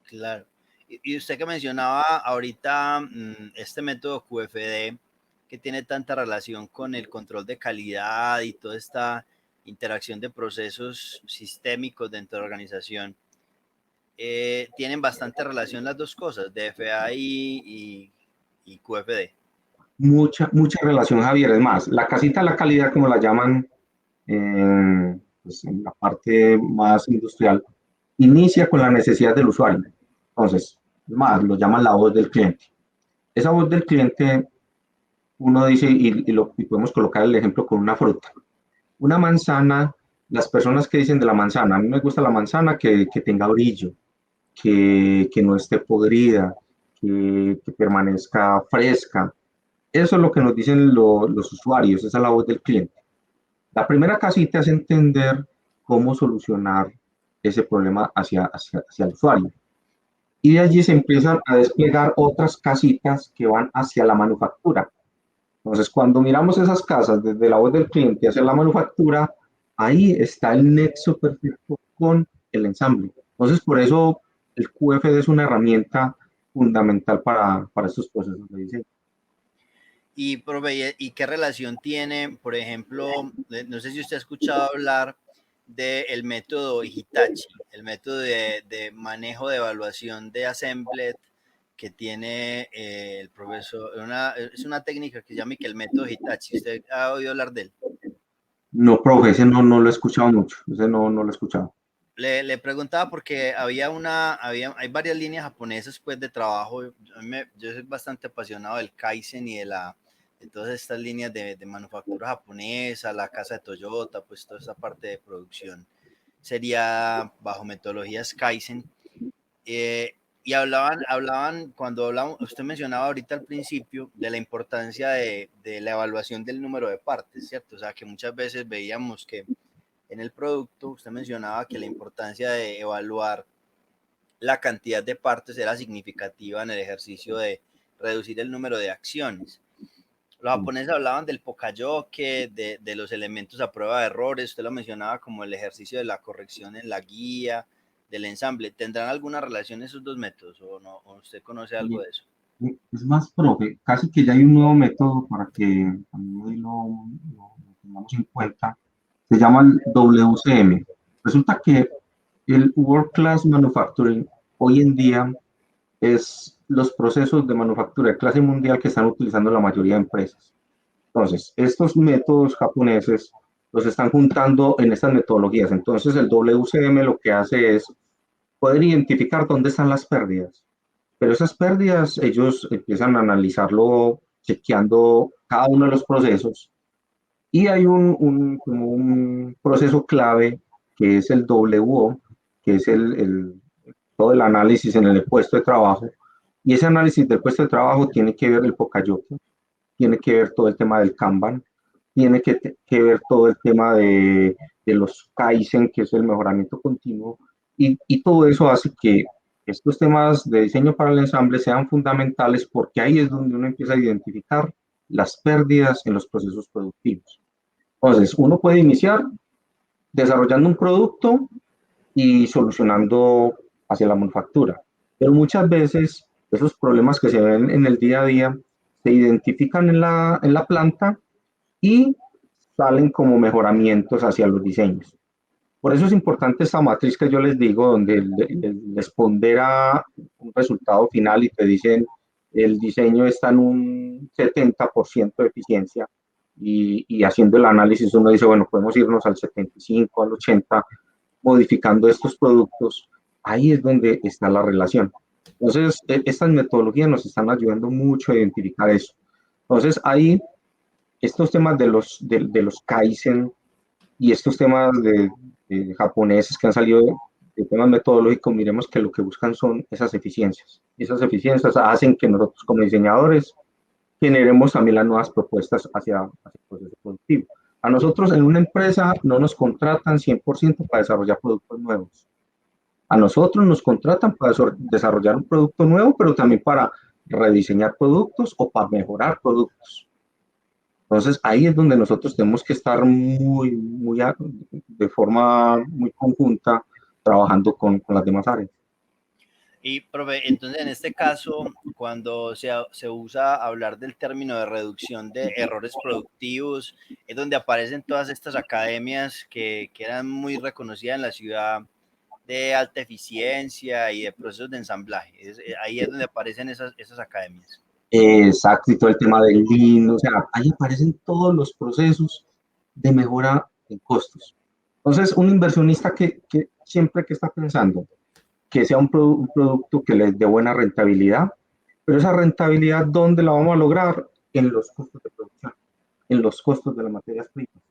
Claro. Y usted que mencionaba ahorita este método QFD que tiene tanta relación con el control de calidad y toda esta interacción de procesos sistémicos dentro de la organización, tienen bastante relación las dos cosas, DFA y QFD. Mucha relación, Javier. Es más, la casita de la calidad, como la llaman pues en la parte más industrial, inicia con la necesidad del usuario. Entonces, es más, lo llaman la voz del cliente. Esa voz del cliente, uno dice, y podemos colocar el ejemplo con una fruta. Una manzana, las personas que dicen de la manzana, a mí me gusta la manzana que tenga brillo, que no esté podrida, que permanezca fresca. Eso es lo que nos dicen los usuarios, esa es la voz del cliente. La primera casita es entender cómo solucionar ese problema hacia el usuario. Y de allí se empiezan a desplegar otras casitas que van hacia la manufactura. Entonces, cuando miramos esas casas desde la voz del cliente hacia la manufactura, ahí está el nexo perfecto con el ensamble. Entonces, por eso el QFD es una herramienta fundamental para estos procesos de diseño. Y, profe, ¿y qué relación tiene, por ejemplo, no sé si usted ha escuchado hablar del método Hitachi, el método de manejo de evaluación de assemblet que tiene el profesor, es una técnica que se llama que el método Hitachi. ¿Usted ha oído hablar de él? No, profe, ese no lo he escuchado mucho, ese no lo he escuchado. Le preguntaba porque hay varias líneas japonesas pues de trabajo. Yo soy bastante apasionado del Kaizen y de todas estas líneas de manufactura japonesa, la casa de Toyota, pues toda esa parte de producción sería bajo metodologías Kaizen. Eh, y cuando hablaban, usted mencionaba ahorita al principio de la importancia de la evaluación del número de partes, ¿cierto? O sea, que muchas veces veíamos que en el producto, usted mencionaba que la importancia de evaluar la cantidad de partes era significativa en el ejercicio de reducir el número de acciones. Los japoneses hablaban del pokayoke, de los elementos a prueba de errores, usted lo mencionaba como el ejercicio de la corrección en la guía, del ensamble. ¿Tendrán alguna relación esos dos métodos o no? ¿O usted conoce algo de eso? Es más, profe, casi que ya hay un nuevo método para que también lo tengamos en cuenta. Se llama el WCM. Resulta que el World Class Manufacturing hoy en día es los procesos de manufactura de clase mundial que están utilizando la mayoría de empresas. Entonces, estos métodos japoneses los están juntando en estas metodologías. Entonces, el WCM lo que hace es poder identificar dónde están las pérdidas. Pero esas pérdidas, ellos empiezan a analizarlo chequeando cada uno de los procesos y hay como un proceso clave que es el WO, que es todo el análisis en el puesto de trabajo. Y ese análisis del puesto de trabajo tiene que ver el Pokayoke, tiene que ver todo el tema del Kanban, tiene que ver todo el tema de los Kaizen, que es el mejoramiento continuo, y todo eso hace que estos temas de diseño para el ensamble sean fundamentales porque ahí es donde uno empieza a identificar las pérdidas en los procesos productivos. Entonces, uno puede iniciar desarrollando un producto y solucionando hacia la manufactura, pero muchas veces esos problemas que se ven en el día a día se identifican en la planta y salen como mejoramientos hacia los diseños. Por eso es importante esta matriz que yo les digo, donde les pondera un resultado final y te dicen el diseño está en un 70% de eficiencia y haciendo el análisis uno dice, bueno, podemos irnos al 75, al 80, modificando estos productos. Ahí es donde está la relación. Entonces, estas metodologías nos están ayudando mucho a identificar eso. Entonces, ahí estos temas de los Kaizen y estos temas de japoneses que han salido de temas metodológicos, miremos que lo que buscan son esas eficiencias. Esas eficiencias hacen que nosotros como diseñadores generemos también las nuevas propuestas hacia el proceso productivo. A nosotros en una empresa no nos contratan 100% para desarrollar productos nuevos. A nosotros nos contratan para desarrollar un producto nuevo, pero también para rediseñar productos o para mejorar productos. Entonces, ahí es donde nosotros tenemos que estar de forma muy conjunta trabajando con las demás áreas. Y, profe, entonces en este caso, cuando se usa hablar del término de reducción de errores productivos, es donde aparecen todas estas academias que eran muy reconocidas en la ciudad de alta eficiencia y de procesos de ensamblaje. Ahí es donde aparecen esas academias. Exacto, y todo el tema del Lean, o sea, ahí aparecen todos los procesos de mejora en costos. Entonces, un inversionista que siempre que está pensando que sea un producto que les dé buena rentabilidad, pero esa rentabilidad, ¿dónde la vamos a lograr? En los costos de producción, en los costos de las materias primas.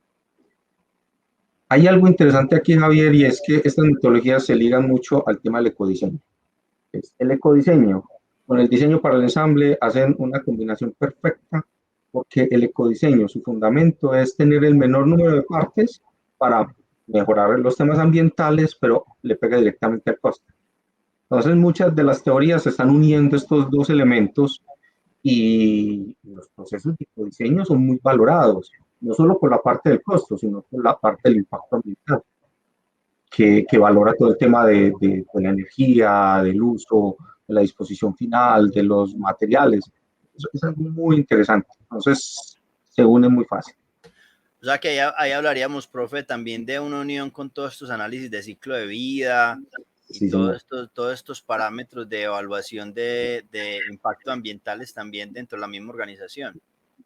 Hay algo interesante aquí, Javier, y es que estas metodologías se ligan mucho al tema del ecodiseño. El ecodiseño con el diseño para el ensamble hacen una combinación perfecta porque el ecodiseño, su fundamento es tener el menor número de partes para mejorar los temas ambientales, pero le pega directamente al costo. Entonces, muchas de las teorías se están uniendo estos dos elementos y los procesos de ecodiseño son muy valorados, no solo por la parte del costo, sino por la parte del impacto ambiental, que valora todo el tema de la energía, del uso, de la disposición final, de los materiales. Eso es algo muy interesante. Entonces, se une muy fácil. O sea que ahí hablaríamos, profe, también de una unión con todos estos análisis de ciclo de vida y Sí, señor. todos estos parámetros de evaluación de impacto ambientales también dentro de la misma organización.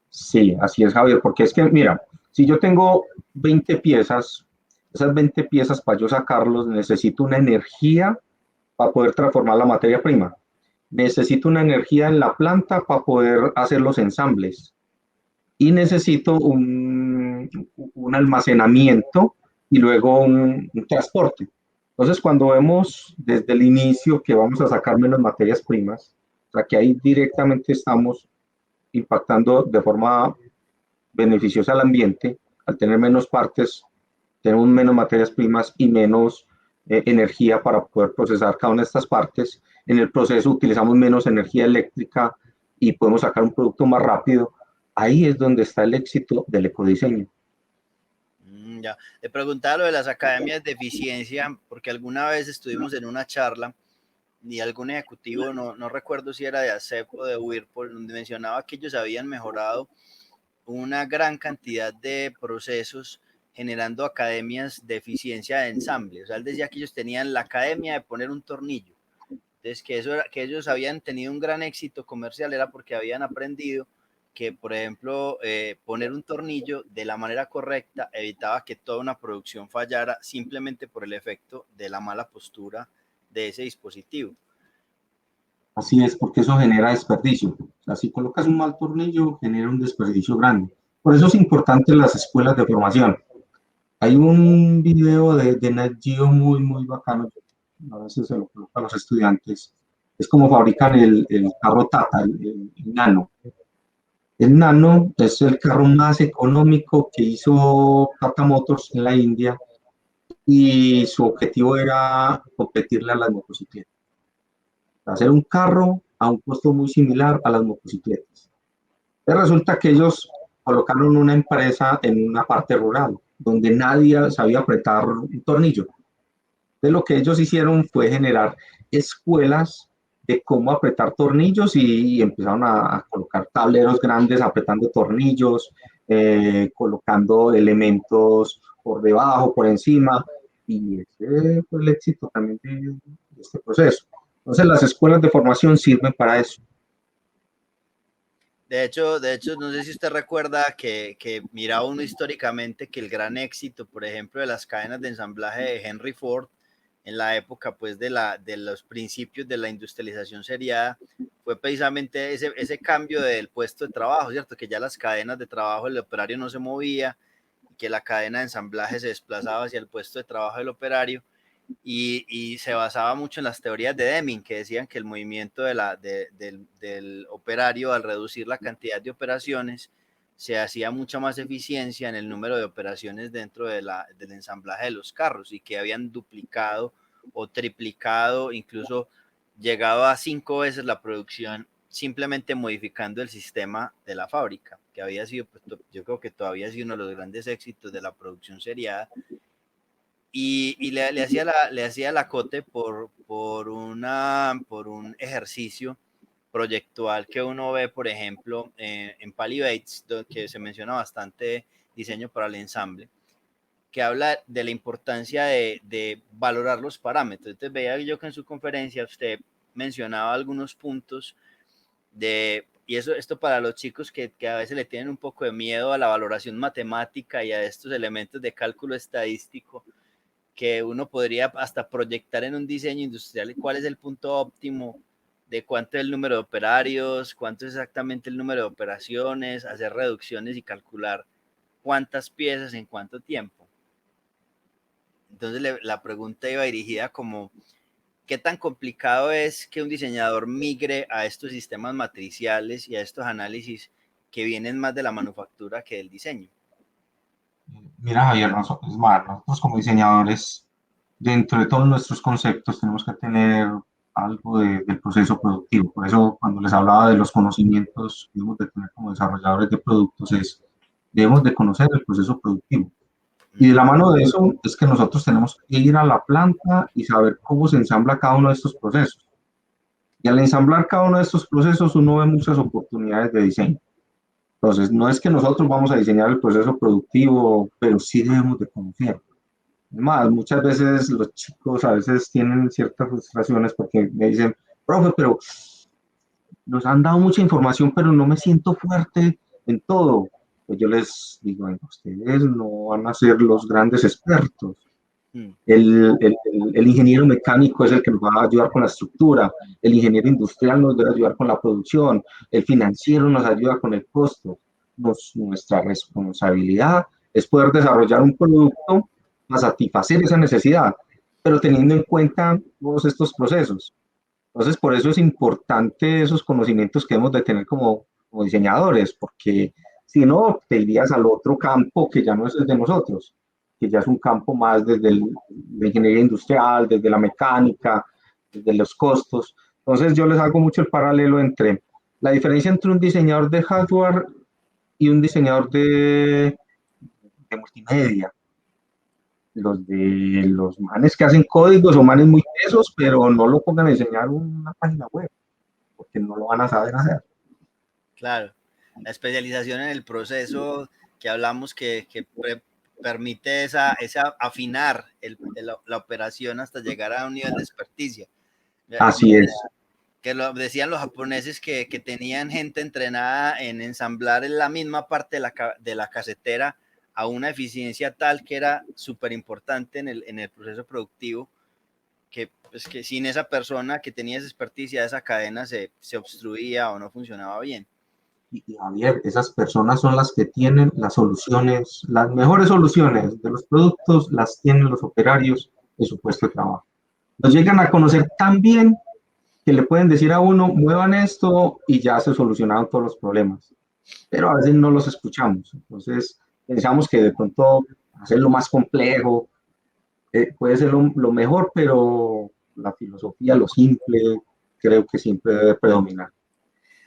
Sí, así es, Javier, porque es que, mira, si yo tengo 20 piezas, esas 20 piezas para yo sacarlos, necesito una energía para poder transformar la materia prima. Necesito una energía en la planta para poder hacer los ensambles. Y necesito un almacenamiento y luego un transporte. Entonces, cuando vemos desde el inicio que vamos a sacar menos materias primas, o sea, que ahí directamente estamos impactando de forma beneficiosa al ambiente, al tener menos partes, tenemos menos materias primas y menos energía para poder procesar cada una de estas partes. En el proceso utilizamos menos energía eléctrica y podemos sacar un producto más rápido. Ahí es donde está el éxito del ecodiseño. Ya, le preguntaba lo de las academias de eficiencia, porque alguna vez estuvimos en una charla y algún ejecutivo, no recuerdo si era de ASEP o de Whirlpool, donde mencionaba que ellos habían mejorado una gran cantidad de procesos generando academias de eficiencia de ensamble. O sea, él decía que ellos tenían la academia de poner un tornillo. Entonces, que ellos habían tenido un gran éxito comercial era porque habían aprendido que, por ejemplo, poner un tornillo de la manera correcta evitaba que toda una producción fallara simplemente por el efecto de la mala postura de ese dispositivo. Así es, porque eso genera desperdicio. O sea, si colocas un mal tornillo, genera un desperdicio grande. Por eso es importante las escuelas de formación. Hay un video de Nat Geo muy bacano, a veces se lo coloco a los estudiantes, es como fabrican el carro Tata, el Nano. El Nano es el carro más económico que hizo Tata Motors en la India y su objetivo era competirle a las motocicletas, hacer un carro a un costo muy similar a las motocicletas. Pero resulta que ellos colocaron una empresa en una parte rural, donde nadie sabía apretar un tornillo. De lo que ellos hicieron fue generar escuelas de cómo apretar tornillos y empezaron a colocar tableros grandes apretando tornillos, colocando elementos por debajo, por encima, y ese fue el éxito también de este proceso. Entonces las escuelas de formación sirven para eso. De hecho, no sé si usted recuerda que mira uno históricamente que el gran éxito, por ejemplo, de las cadenas de ensamblaje de Henry Ford en la época pues de los principios de la industrialización seriada fue precisamente ese cambio del puesto de trabajo, ¿cierto? Que ya las cadenas de trabajo el operario no se movía, que la cadena de ensamblaje se desplazaba hacia el puesto de trabajo del operario y se basaba mucho en las teorías de Deming, que decían que el movimiento del operario al reducir la cantidad de operaciones se hacía mucha más eficiencia en el número de operaciones dentro del ensamblaje de los carros y que habían duplicado o triplicado, incluso llegado a 5 veces la producción simplemente modificando el sistema de la fábrica, que había sido, pues, yo creo que todavía ha sido uno de los grandes éxitos de la producción seriada y le hacía el acote por un ejercicio proyectual que uno ve, por ejemplo, en Pali Bates, que se menciona bastante diseño para el ensamble, que habla de la importancia de valorar los parámetros. Entonces veía yo que en su conferencia usted mencionaba algunos puntos y esto para los chicos que a veces le tienen un poco de miedo a la valoración matemática y a estos elementos de cálculo estadístico, que uno podría hasta proyectar en un diseño industrial cuál es el punto óptimo de cuánto es el número de operarios, cuánto es exactamente el número de operaciones, hacer reducciones y calcular cuántas piezas en cuánto tiempo. Entonces la pregunta iba dirigida como, ¿qué tan complicado es que un diseñador migre a estos sistemas matriciales y a estos análisis que vienen más de la manufactura que del diseño? Mira, Javier, nosotros como diseñadores, dentro de todos nuestros conceptos, tenemos que tener algo del proceso productivo. Por eso, cuando les hablaba de los conocimientos que debemos de tener como desarrolladores de productos, debemos de conocer el proceso productivo. Y de la mano de eso es que nosotros tenemos que ir a la planta y saber cómo se ensambla cada uno de estos procesos. Y al ensamblar cada uno de estos procesos, uno ve muchas oportunidades de diseño. Entonces, no es que nosotros vamos a diseñar el proceso productivo, pero sí debemos de conocer. Más, muchas veces los chicos a veces tienen ciertas frustraciones porque me dicen, profe, pero nos han dado mucha información, pero no me siento fuerte en todo. Pues yo les digo, "Ay, ustedes no van a ser los grandes expertos. El ingeniero mecánico es el que nos va a ayudar con la estructura, el ingeniero industrial nos debe ayudar con la producción, el financiero nos ayuda con el costo. Nuestra responsabilidad es poder desarrollar un producto para satisfacer esa necesidad, pero teniendo en cuenta todos estos procesos. Entonces, por eso es importante esos conocimientos que hemos de tener como diseñadores, porque si no, te irías al otro campo que ya no es el de nosotros, que ya es un campo más desde la ingeniería industrial, desde la mecánica, desde los costos. Entonces, yo les hago mucho el paralelo entre la diferencia entre un diseñador de hardware y un diseñador de multimedia. Los manes que hacen códigos son manes muy tesos, pero no lo pongan a diseñar una página web porque no lo van a saber hacer. Claro, la especialización en el proceso que hablamos que permite esa afinar la operación hasta llegar a un nivel de experticia. Así es. Que lo decían los japoneses que tenían gente entrenada en ensamblar en la misma parte de la casetera a una eficiencia tal que era súper importante en el proceso productivo, que, pues, que sin esa persona que tenía esa experticia, esa cadena se obstruía o no funcionaba bien. Y Javier, esas personas son las que tienen las soluciones, las mejores soluciones de los productos, las tienen los operarios de su puesto de trabajo. Los llegan a conocer tan bien que le pueden decir a uno, muevan esto y ya se solucionaron todos los problemas. Pero a veces no los escuchamos. Entonces, pensamos que de pronto hacerlo más complejo puede ser lo mejor, pero la filosofía, lo simple, creo que siempre debe predominar.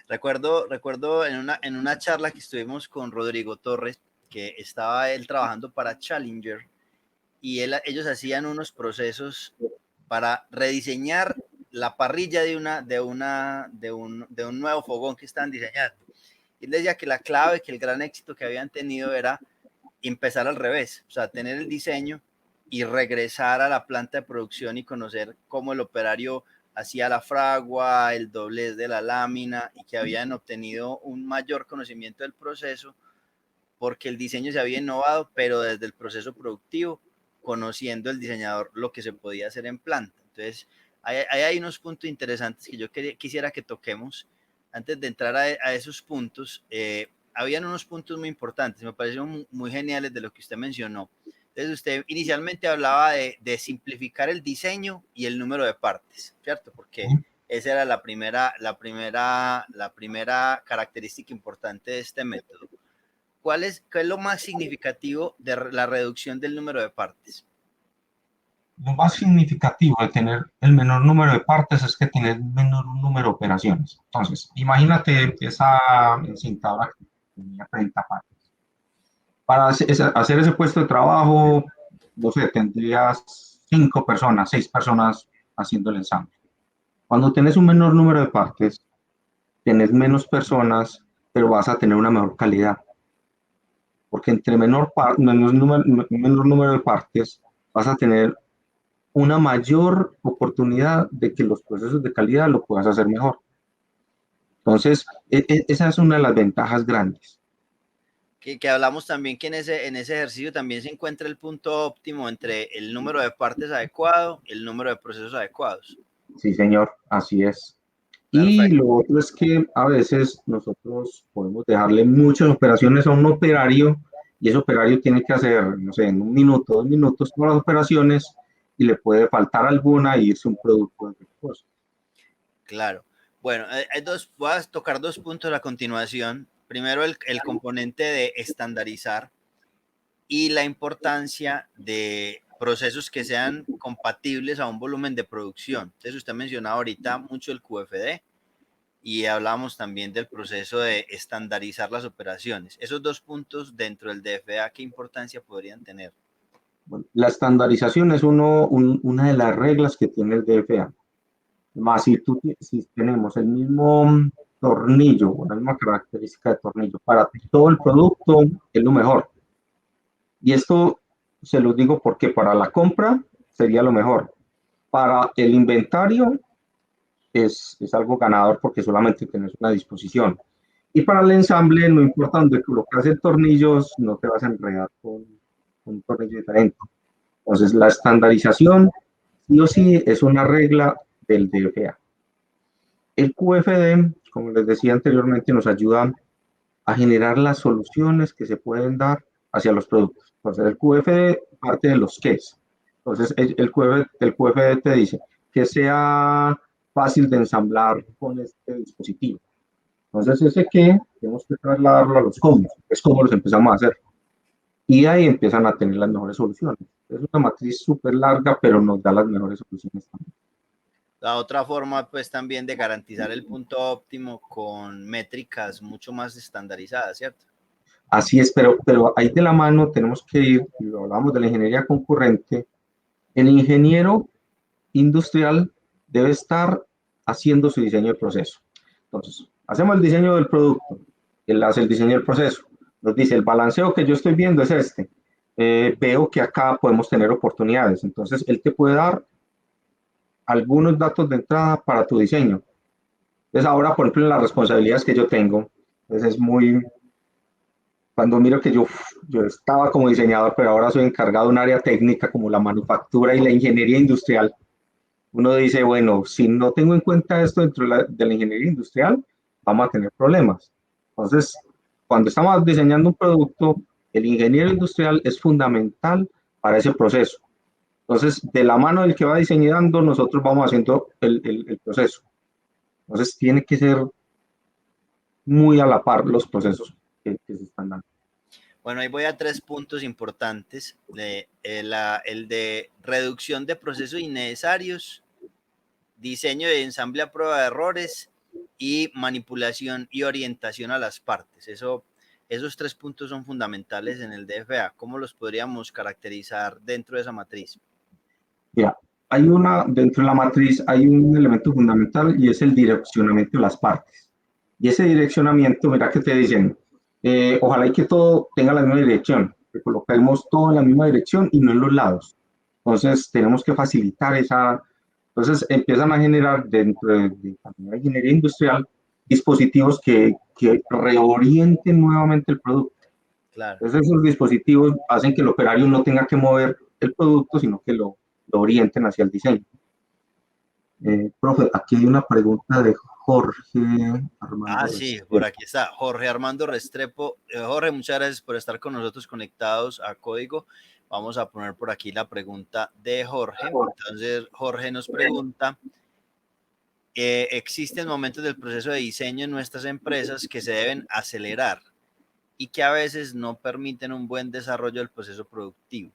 Recuerdo en una charla que estuvimos con Rodrigo Torres, que estaba él trabajando para Challenger, y ellos hacían unos procesos para rediseñar la parrilla de un nuevo fogón que estaban diseñando. Y él decía que la clave, que el gran éxito que habían tenido era empezar al revés, o sea, tener el diseño y regresar a la planta de producción y conocer cómo el operario hacía la fragua, el doblez de la lámina, y que habían obtenido un mayor conocimiento del proceso porque el diseño se había innovado, pero desde el proceso productivo, conociendo el diseñador lo que se podía hacer en planta. Entonces, hay unos puntos interesantes que yo quisiera que toquemos. Antes de entrar a esos puntos, habían unos puntos muy importantes, me parecieron muy geniales de lo que usted mencionó. Entonces, usted inicialmente hablaba de simplificar el diseño y el número de partes, ¿cierto? Porque esa era la primera característica importante de este método. ¿Qué es lo más significativo de la reducción del número de partes? Lo más significativo de tener el menor número de partes es que tener menor número de operaciones. Entonces, imagínate esa encintadora que tenía 30 partes. Para hacer ese puesto de trabajo, no sé, tendrías 5 personas, 6 personas haciendo el ensamble. Cuando tienes un menor número de partes, tienes menos personas, pero vas a tener una mejor calidad. Porque entre menor número de partes, vas a tener una mayor oportunidad de que los procesos de calidad lo puedas hacer mejor. Entonces, esa es una de las ventajas grandes. Que hablamos también que en ese ejercicio también se encuentra el punto óptimo entre el número de partes adecuado y el número de procesos adecuados. Sí, señor, así es. Y Perfecto. lo otro es que a veces nosotros podemos dejarle muchas operaciones a un operario y ese operario tiene que hacer, no sé, en 1 minuto, 2 minutos todas las operaciones y le puede faltar alguna y irse un producto defectuoso. Claro. Bueno, voy a tocar dos puntos a continuación. Primero, componente de estandarizar y la importancia procesos que sean compatibles a un volumen de producción. Entonces usted mencionaba ahorita mucho el QFD y hablamos también del proceso de estandarizar las operaciones. Esos dos puntos dentro del DFA, ¿qué importancia podrían tener? Bueno, la estandarización es una de las reglas que tiene el DFA. Más si tenemos el mismo tornillo o la misma característica de tornillo para todo el producto, es lo mejor. Y esto se lo digo porque para la compra sería lo mejor. Para el inventario es algo ganador porque solamente tienes una disposición. Y para el ensamble, no importa dónde colocas el tornillo, no te vas a enredar con un tornillo diferente. Entonces, la estandarización, sí o sí, es una regla del DFA. El QFD, como les decía anteriormente, nos ayuda a generar las soluciones que se pueden dar hacia los productos. Entonces, el QFD parte de los qués. Entonces, el QFD te dice que sea fácil de ensamblar con este dispositivo. Entonces, ese qué tenemos que trasladarlo a los cómo, es como los empezamos a hacer. Y ahí empiezan a tener las mejores soluciones. Es una matriz súper larga, pero nos da las mejores soluciones también. La otra forma, pues, también de garantizar el punto óptimo con métricas mucho más estandarizadas, ¿cierto? Así es, pero ahí de la mano tenemos que ir, y lo hablamos de la ingeniería concurrente, el ingeniero industrial debe estar haciendo su diseño de proceso. Entonces, hacemos el diseño del producto, él hace el diseño del proceso, nos dice, el balanceo que yo estoy viendo es este, veo que acá podemos tener oportunidades, entonces él te puede dar algunos datos de entrada para tu diseño. Entonces ahora, por ejemplo, en las responsabilidades que yo tengo, entonces es muy, cuando miro que yo estaba como diseñador, pero ahora soy encargado de un área técnica como la manufactura y la ingeniería industrial, uno dice, bueno, si no tengo en cuenta esto dentro de la ingeniería industrial, vamos a tener problemas. Entonces, cuando estamos diseñando un producto, el ingeniero industrial es fundamental para ese proceso. Entonces, de la mano del que va diseñando, nosotros vamos haciendo el proceso. Entonces, tiene que ser muy a la par los procesos que se están dando. Bueno, ahí voy a tres puntos importantes. El de reducción de procesos innecesarios, diseño de ensamble a prueba de errores y manipulación y orientación a las partes. Esos tres puntos son fundamentales en el DFA. ¿Cómo los podríamos caracterizar dentro de esa matriz? Mira, dentro de la matriz hay un elemento fundamental y es el direccionamiento de las partes. Y ese direccionamiento, mira que te dicen, ojalá y que todo tenga la misma dirección, que coloquemos todo en la misma dirección y no en los lados. Entonces, tenemos que facilitar esa. Entonces, empiezan a generar dentro de la ingeniería industrial dispositivos que reorienten nuevamente el producto. Claro. Entonces, esos dispositivos hacen que el operario no tenga que mover el producto, sino que lo orienten hacia el diseño. Profe, aquí hay una pregunta de Jorge Ah, Armando sí, por Restrepo. aquí está Jorge Armando Restrepo. Jorge, muchas gracias por estar con nosotros conectados a Código. Vamos a poner por aquí la pregunta de Jorge. Entonces, Jorge nos pregunta, ¿existen momentos del proceso de diseño en nuestras empresas que se deben acelerar y que a veces no permiten un buen desarrollo del proceso productivo?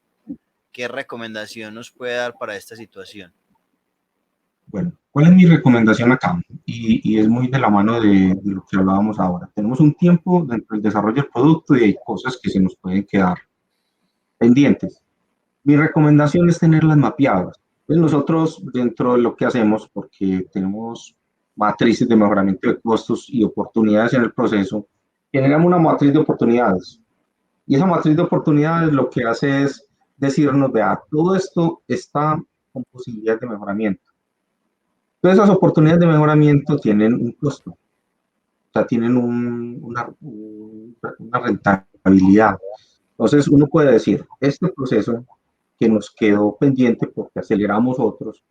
¿Qué recomendación nos puede dar para esta situación? Bueno, ¿cuál es mi recomendación acá? Y es muy de la mano de lo que hablábamos ahora. Tenemos un tiempo dentro del desarrollo del producto y hay cosas que se nos pueden quedar pendientes. Mi recomendación es tenerlas mapeadas. Pues nosotros, dentro de lo que hacemos, porque tenemos matrices de mejoramiento de costos y oportunidades en el proceso, generamos una matriz de oportunidades. Y esa matriz de oportunidades lo que hace es decirnos, vea, todo esto está con posibilidades de mejoramiento. Todas esas oportunidades de mejoramiento tienen un costo, o sea, tienen una rentabilidad. Entonces, uno puede decir, este proceso que nos quedó pendiente porque aceleramos otros,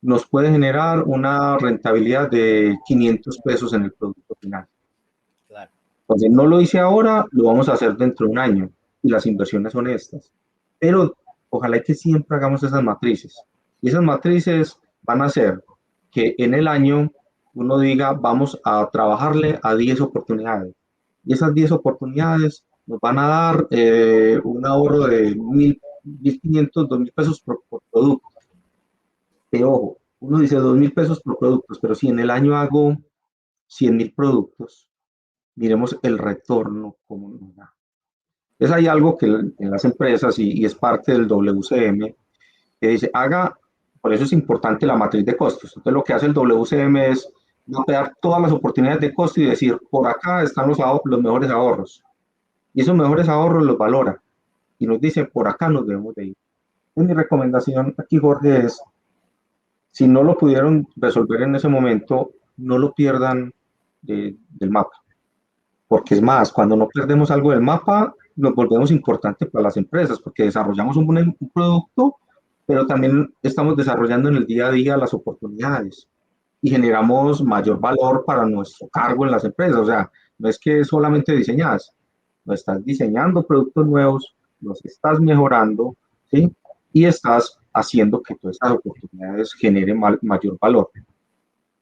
nos puede generar una rentabilidad de 500 pesos en el producto final. Claro. Entonces, no lo hice ahora, lo vamos a hacer dentro de un año y las inversiones son estas. Pero ojalá que siempre hagamos esas matrices. Y esas matrices van a hacer que en el año uno diga, vamos a trabajarle a 10 oportunidades. Y esas 10 oportunidades nos van a dar un ahorro de 1.500, 2.000 pesos por producto. Pero ojo, uno dice 2.000 pesos por productos, pero si en el año hago 100.000 productos, miremos el retorno como nos da. Entonces hay algo que en las empresas, y es parte del WCM, que dice, por eso es importante la matriz de costos. Entonces lo que hace el WCM es mapear todas las oportunidades de costo y decir, por acá están los mejores ahorros. Y esos mejores ahorros los valora. Y nos dice, por acá nos debemos de ir. Y mi recomendación aquí, Jorge, es, si no lo pudieron resolver en ese momento, no lo pierdan del mapa. Porque es más, cuando no perdemos algo del mapa, nos volvemos importantes para las empresas, porque desarrollamos un producto, pero también estamos desarrollando en el día a día las oportunidades y generamos mayor valor para nuestro cargo en las empresas. O sea, no es que solamente diseñas, no estás diseñando productos nuevos, los estás mejorando, ¿sí? Y estás haciendo que todas esas oportunidades generen mayor valor.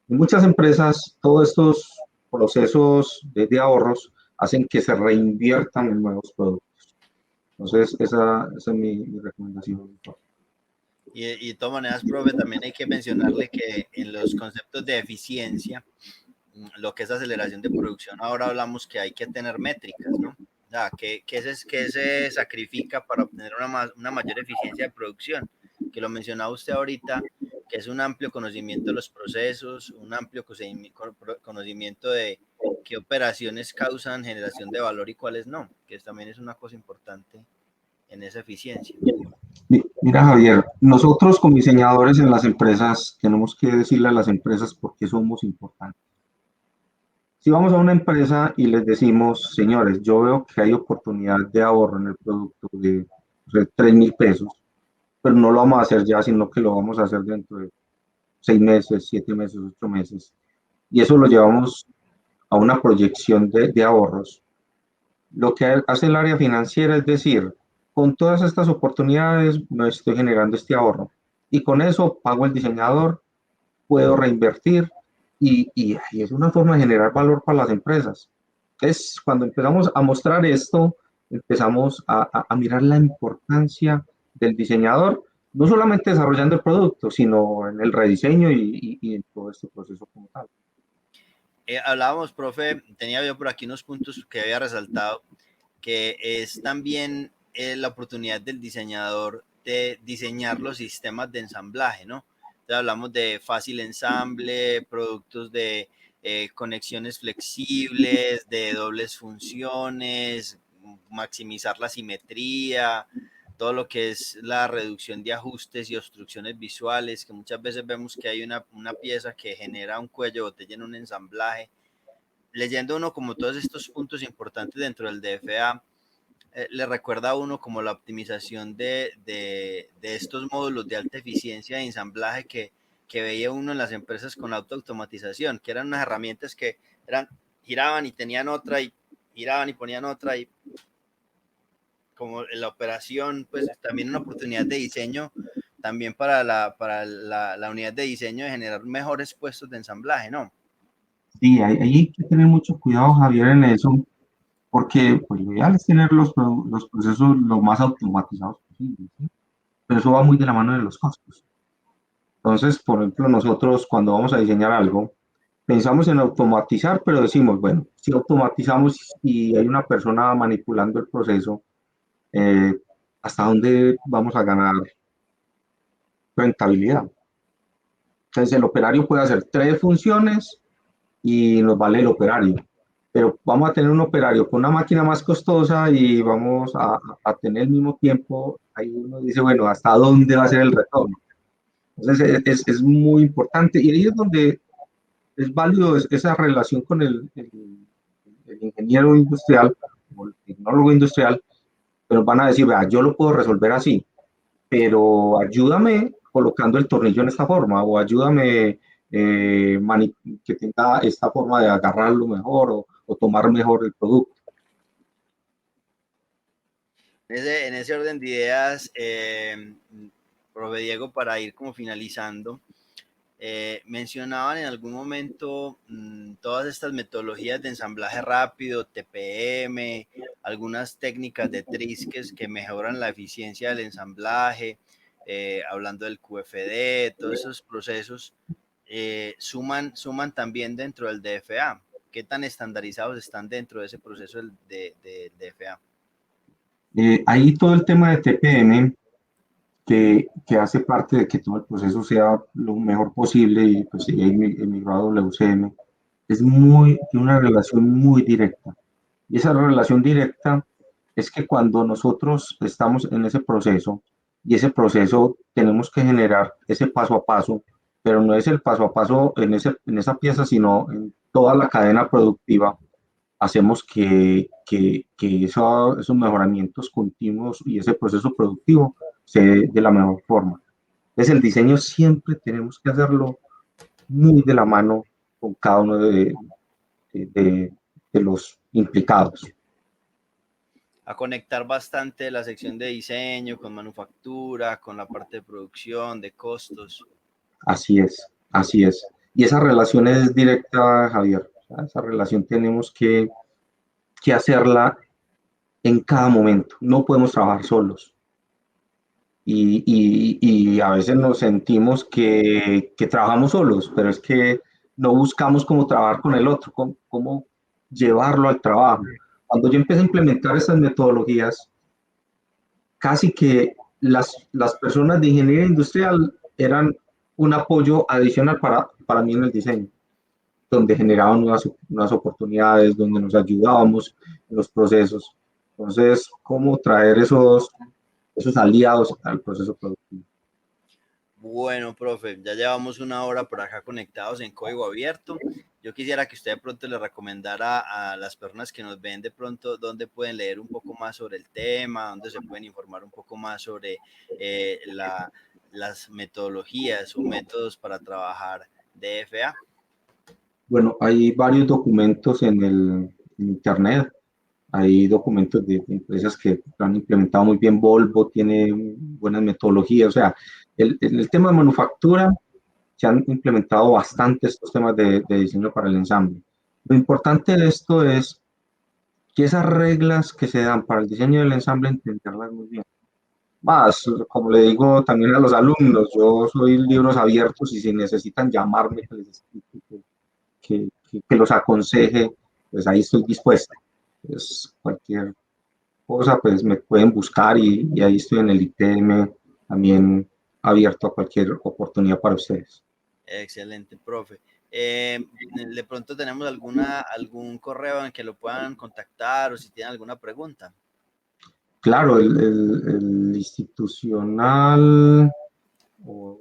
En muchas empresas, todos estos procesos de ahorros hacen que se reinviertan en nuevos productos. Entonces, esa es mi recomendación. Y de todas maneras, profe, también hay que mencionarle que en los conceptos de eficiencia, lo que es aceleración de producción, ahora hablamos que hay que tener métricas, ¿no? O sea, que se sacrifica para obtener una mayor eficiencia de producción, que lo mencionaba usted ahorita, que es un amplio conocimiento de los procesos, un amplio conocimiento de qué operaciones causan generación de valor y cuáles no, que también es una cosa importante en esa eficiencia. Mira, Javier, nosotros como diseñadores en las empresas tenemos que decirle a las empresas por qué somos importantes. Si vamos a una empresa y les decimos, señores, yo veo que hay oportunidad de ahorro en el producto de 3.000 pesos, pero no lo vamos a hacer ya, sino que lo vamos a hacer dentro de 6 meses, 7 meses, 8 meses. Y eso lo llevamos a una proyección de ahorros. Lo que hace el área financiera es decir, con todas estas oportunidades me estoy generando este ahorro. Y con eso pago el diseñador, puedo reinvertir y es una forma de generar valor para las empresas. Es cuando empezamos a mostrar esto, empezamos a mirar la importancia del diseñador, no solamente desarrollando el producto, sino en el rediseño y en todo este proceso como tal. Hablábamos, profe, tenía yo por aquí unos puntos que había resaltado, que es también la oportunidad del diseñador de diseñar los sistemas de ensamblaje, ¿no? Entonces hablamos de fácil ensamble, productos de conexiones flexibles, de dobles funciones, maximizar la simetría, todo lo que es la reducción de ajustes y obstrucciones visuales, que muchas veces vemos que hay una pieza que genera un cuello de botella en un ensamblaje. Leyendo uno como todos estos puntos importantes dentro del DFA, le recuerda a uno como la optimización de estos módulos de alta eficiencia de ensamblaje que veía uno en las empresas con automatización, que eran unas herramientas que giraban y tenían otra y giraban y ponían otra y como la operación, pues también una oportunidad de diseño también para la unidad de diseño de generar mejores puestos de ensamblaje, ¿no? Sí, hay que tener mucho cuidado, Javier, en eso, porque pues, lo ideal es tener los procesos lo más automatizados posible, ¿sí? Pero eso va muy de la mano de los costos. Entonces, por ejemplo, nosotros cuando vamos a diseñar algo, pensamos en automatizar, pero decimos, bueno, si automatizamos y hay una persona manipulando el proceso, eh, ¿hasta dónde vamos a ganar rentabilidad? Entonces, el operario puede hacer 3 funciones y nos vale el operario, pero vamos a tener un operario con una máquina más costosa y vamos a tener el mismo tiempo. Ahí uno dice, bueno, ¿hasta dónde va a ser el retorno? Entonces, es muy importante y ahí es donde es válido esa relación con el ingeniero industrial o el tecnólogo industrial, pero van a decir, vea, yo lo puedo resolver así, pero ayúdame colocando el tornillo en esta forma o ayúdame que tenga esta forma de agarrarlo mejor o tomar mejor el producto. En ese orden de ideas, profe Diego, para ir como finalizando, mencionaban en algún momento todas estas metodologías de ensamblaje rápido, TPM, algunas técnicas de trisques que mejoran la eficiencia del ensamblaje, hablando del QFD, todos esos procesos suman también dentro del DFA. ¿Qué tan estandarizados están dentro de ese proceso del DFA? Ahí todo el tema de TPM, que hace parte de que todo el proceso sea lo mejor posible y pues he emigrado a WCM, es de una relación muy directa. Y esa relación directa es que cuando nosotros estamos en ese proceso, y ese proceso tenemos que generar ese paso a paso, pero no es el paso a paso en esa pieza, sino en toda la cadena productiva, hacemos esos mejoramientos continuos y ese proceso productivo se dé de la mejor forma. Entonces el diseño siempre tenemos que hacerlo muy de la mano con cada uno de, de los implicados. A conectar bastante la sección de diseño con manufactura, con la parte de producción, de costos. Así es, así es. Y esa relación es directa, Javier. O sea, esa relación tenemos que hacerla en cada momento. No podemos trabajar solos. Y a veces nos sentimos que trabajamos solos, pero es que no buscamos cómo trabajar con el otro, cómo llevarlo al trabajo. Cuando yo empecé a implementar esas metodologías, casi que las personas de ingeniería industrial eran un apoyo adicional para mí en el diseño, donde generaban nuevas oportunidades, donde nos ayudábamos en los procesos. Entonces, ¿cómo traer esos aliados al proceso productivo? Bueno, profe, ya llevamos una hora por acá conectados en código abierto. Yo quisiera que usted de pronto le recomendara a las personas que nos ven de pronto dónde pueden leer un poco más sobre el tema, dónde se pueden informar un poco más sobre las metodologías o métodos para trabajar DFA. Bueno, hay varios documentos en Internet. Hay documentos de empresas que lo han implementado muy bien. Volvo tiene buenas metodologías. O sea, el tema de manufactura se han implementado bastante estos temas de diseño para el ensamble. Lo importante de esto es que esas reglas que se dan para el diseño del ensamble, entenderlas muy bien. Más, como le digo también a los alumnos, yo soy libros abiertos y si necesitan llamarme, que les explique, que los aconseje, pues ahí estoy dispuesto. Pues cualquier cosa, pues me pueden buscar y ahí estoy en el ITM también abierto a cualquier oportunidad para ustedes. Excelente, profe. De pronto tenemos algún correo en que lo puedan contactar o si tienen alguna pregunta. Claro, el institucional, o,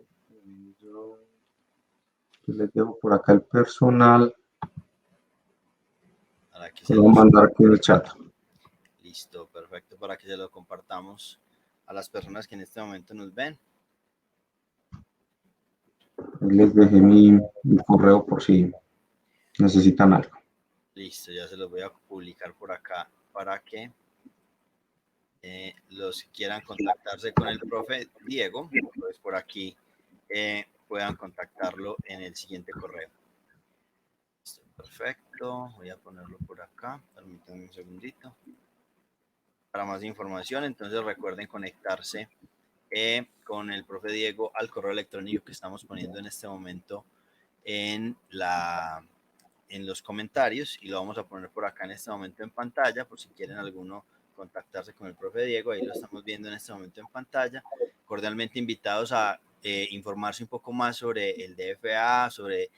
yo les dejo por acá el personal, Para que se se lo voy a los... mandar aquí en el chat. Listo, perfecto, para que se lo compartamos a las personas que en este momento nos ven. Ahí les dejé mi correo por si necesitan algo. Listo, ya se los voy a publicar por acá para que los que quieran contactarse con el profe Diego, pues por aquí puedan contactarlo en el siguiente correo. Listo, perfecto, voy a ponerlo por acá, permítanme un segundito. Para más información, entonces recuerden conectarse con el profe Diego al correo electrónico que estamos poniendo en este momento en los comentarios y lo vamos a poner por acá en este momento en pantalla por si quieren alguno contactarse con el profe Diego, ahí lo estamos viendo en este momento en pantalla. Cordialmente invitados a informarse un poco más sobre el DFA, sobre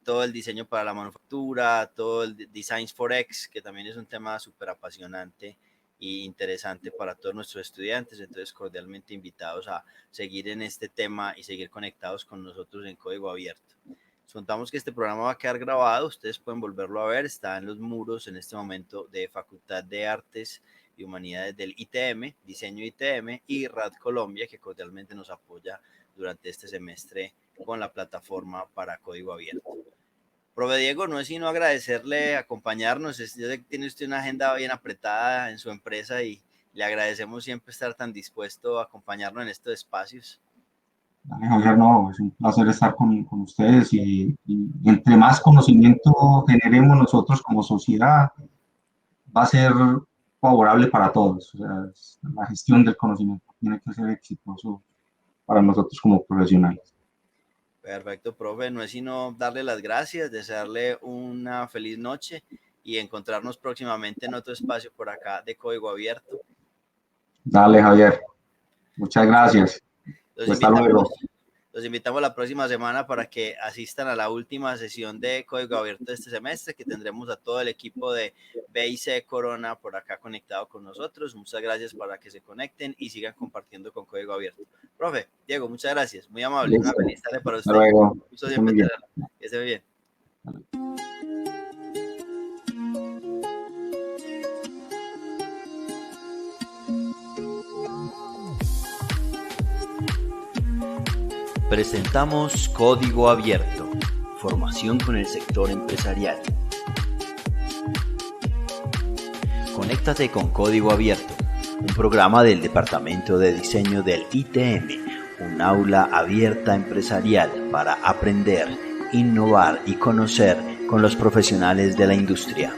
todo el diseño para la manufactura, todo el Designs for X, que también es un tema súper apasionante y interesante para todos nuestros estudiantes. Entonces, cordialmente invitados a seguir en este tema y seguir conectados con nosotros en Código Abierto. Contamos que este programa va a quedar grabado, ustedes pueden volverlo a ver, está en los muros en este momento de Facultad de Artes y Humanidades del ITM, Diseño ITM y RAD Colombia, que cordialmente nos apoya durante este semestre con la plataforma para Código Abierto. Profe Diego, no es sino agradecerle acompañarnos. Yo sé que tiene usted una agenda bien apretada en su empresa y le agradecemos siempre estar tan dispuesto a acompañarnos en estos espacios. Dale, Javier, no, es un placer estar con ustedes y entre más conocimiento generemos nosotros como sociedad, va a ser favorable para todos. O sea, la gestión del conocimiento tiene que ser exitoso para nosotros como profesionales. Perfecto, profe. No es sino darle las gracias, desearle una feliz noche y encontrarnos próximamente en otro espacio por acá de Código Abierto. Dale, Javier. Muchas gracias. Los Hasta invitamos, luego. los invitamos la próxima semana para que asistan a la última sesión de Código Abierto de este semestre, que tendremos a todo el equipo de BIC Corona por acá conectado con nosotros. Muchas gracias para que se conecten y sigan compartiendo con Código Abierto. Profe, Diego, muchas gracias. Muy amable. Una Listo. feliz tarde para Hasta usted. luego. Gusto Que esté muy siempre bien. tenerlo. Que esté bien. Presentamos Código Abierto, formación con el sector empresarial. Conéctate con Código Abierto, un programa del Departamento de Diseño del ITM, un aula abierta empresarial para aprender, innovar y conocer con los profesionales de la industria.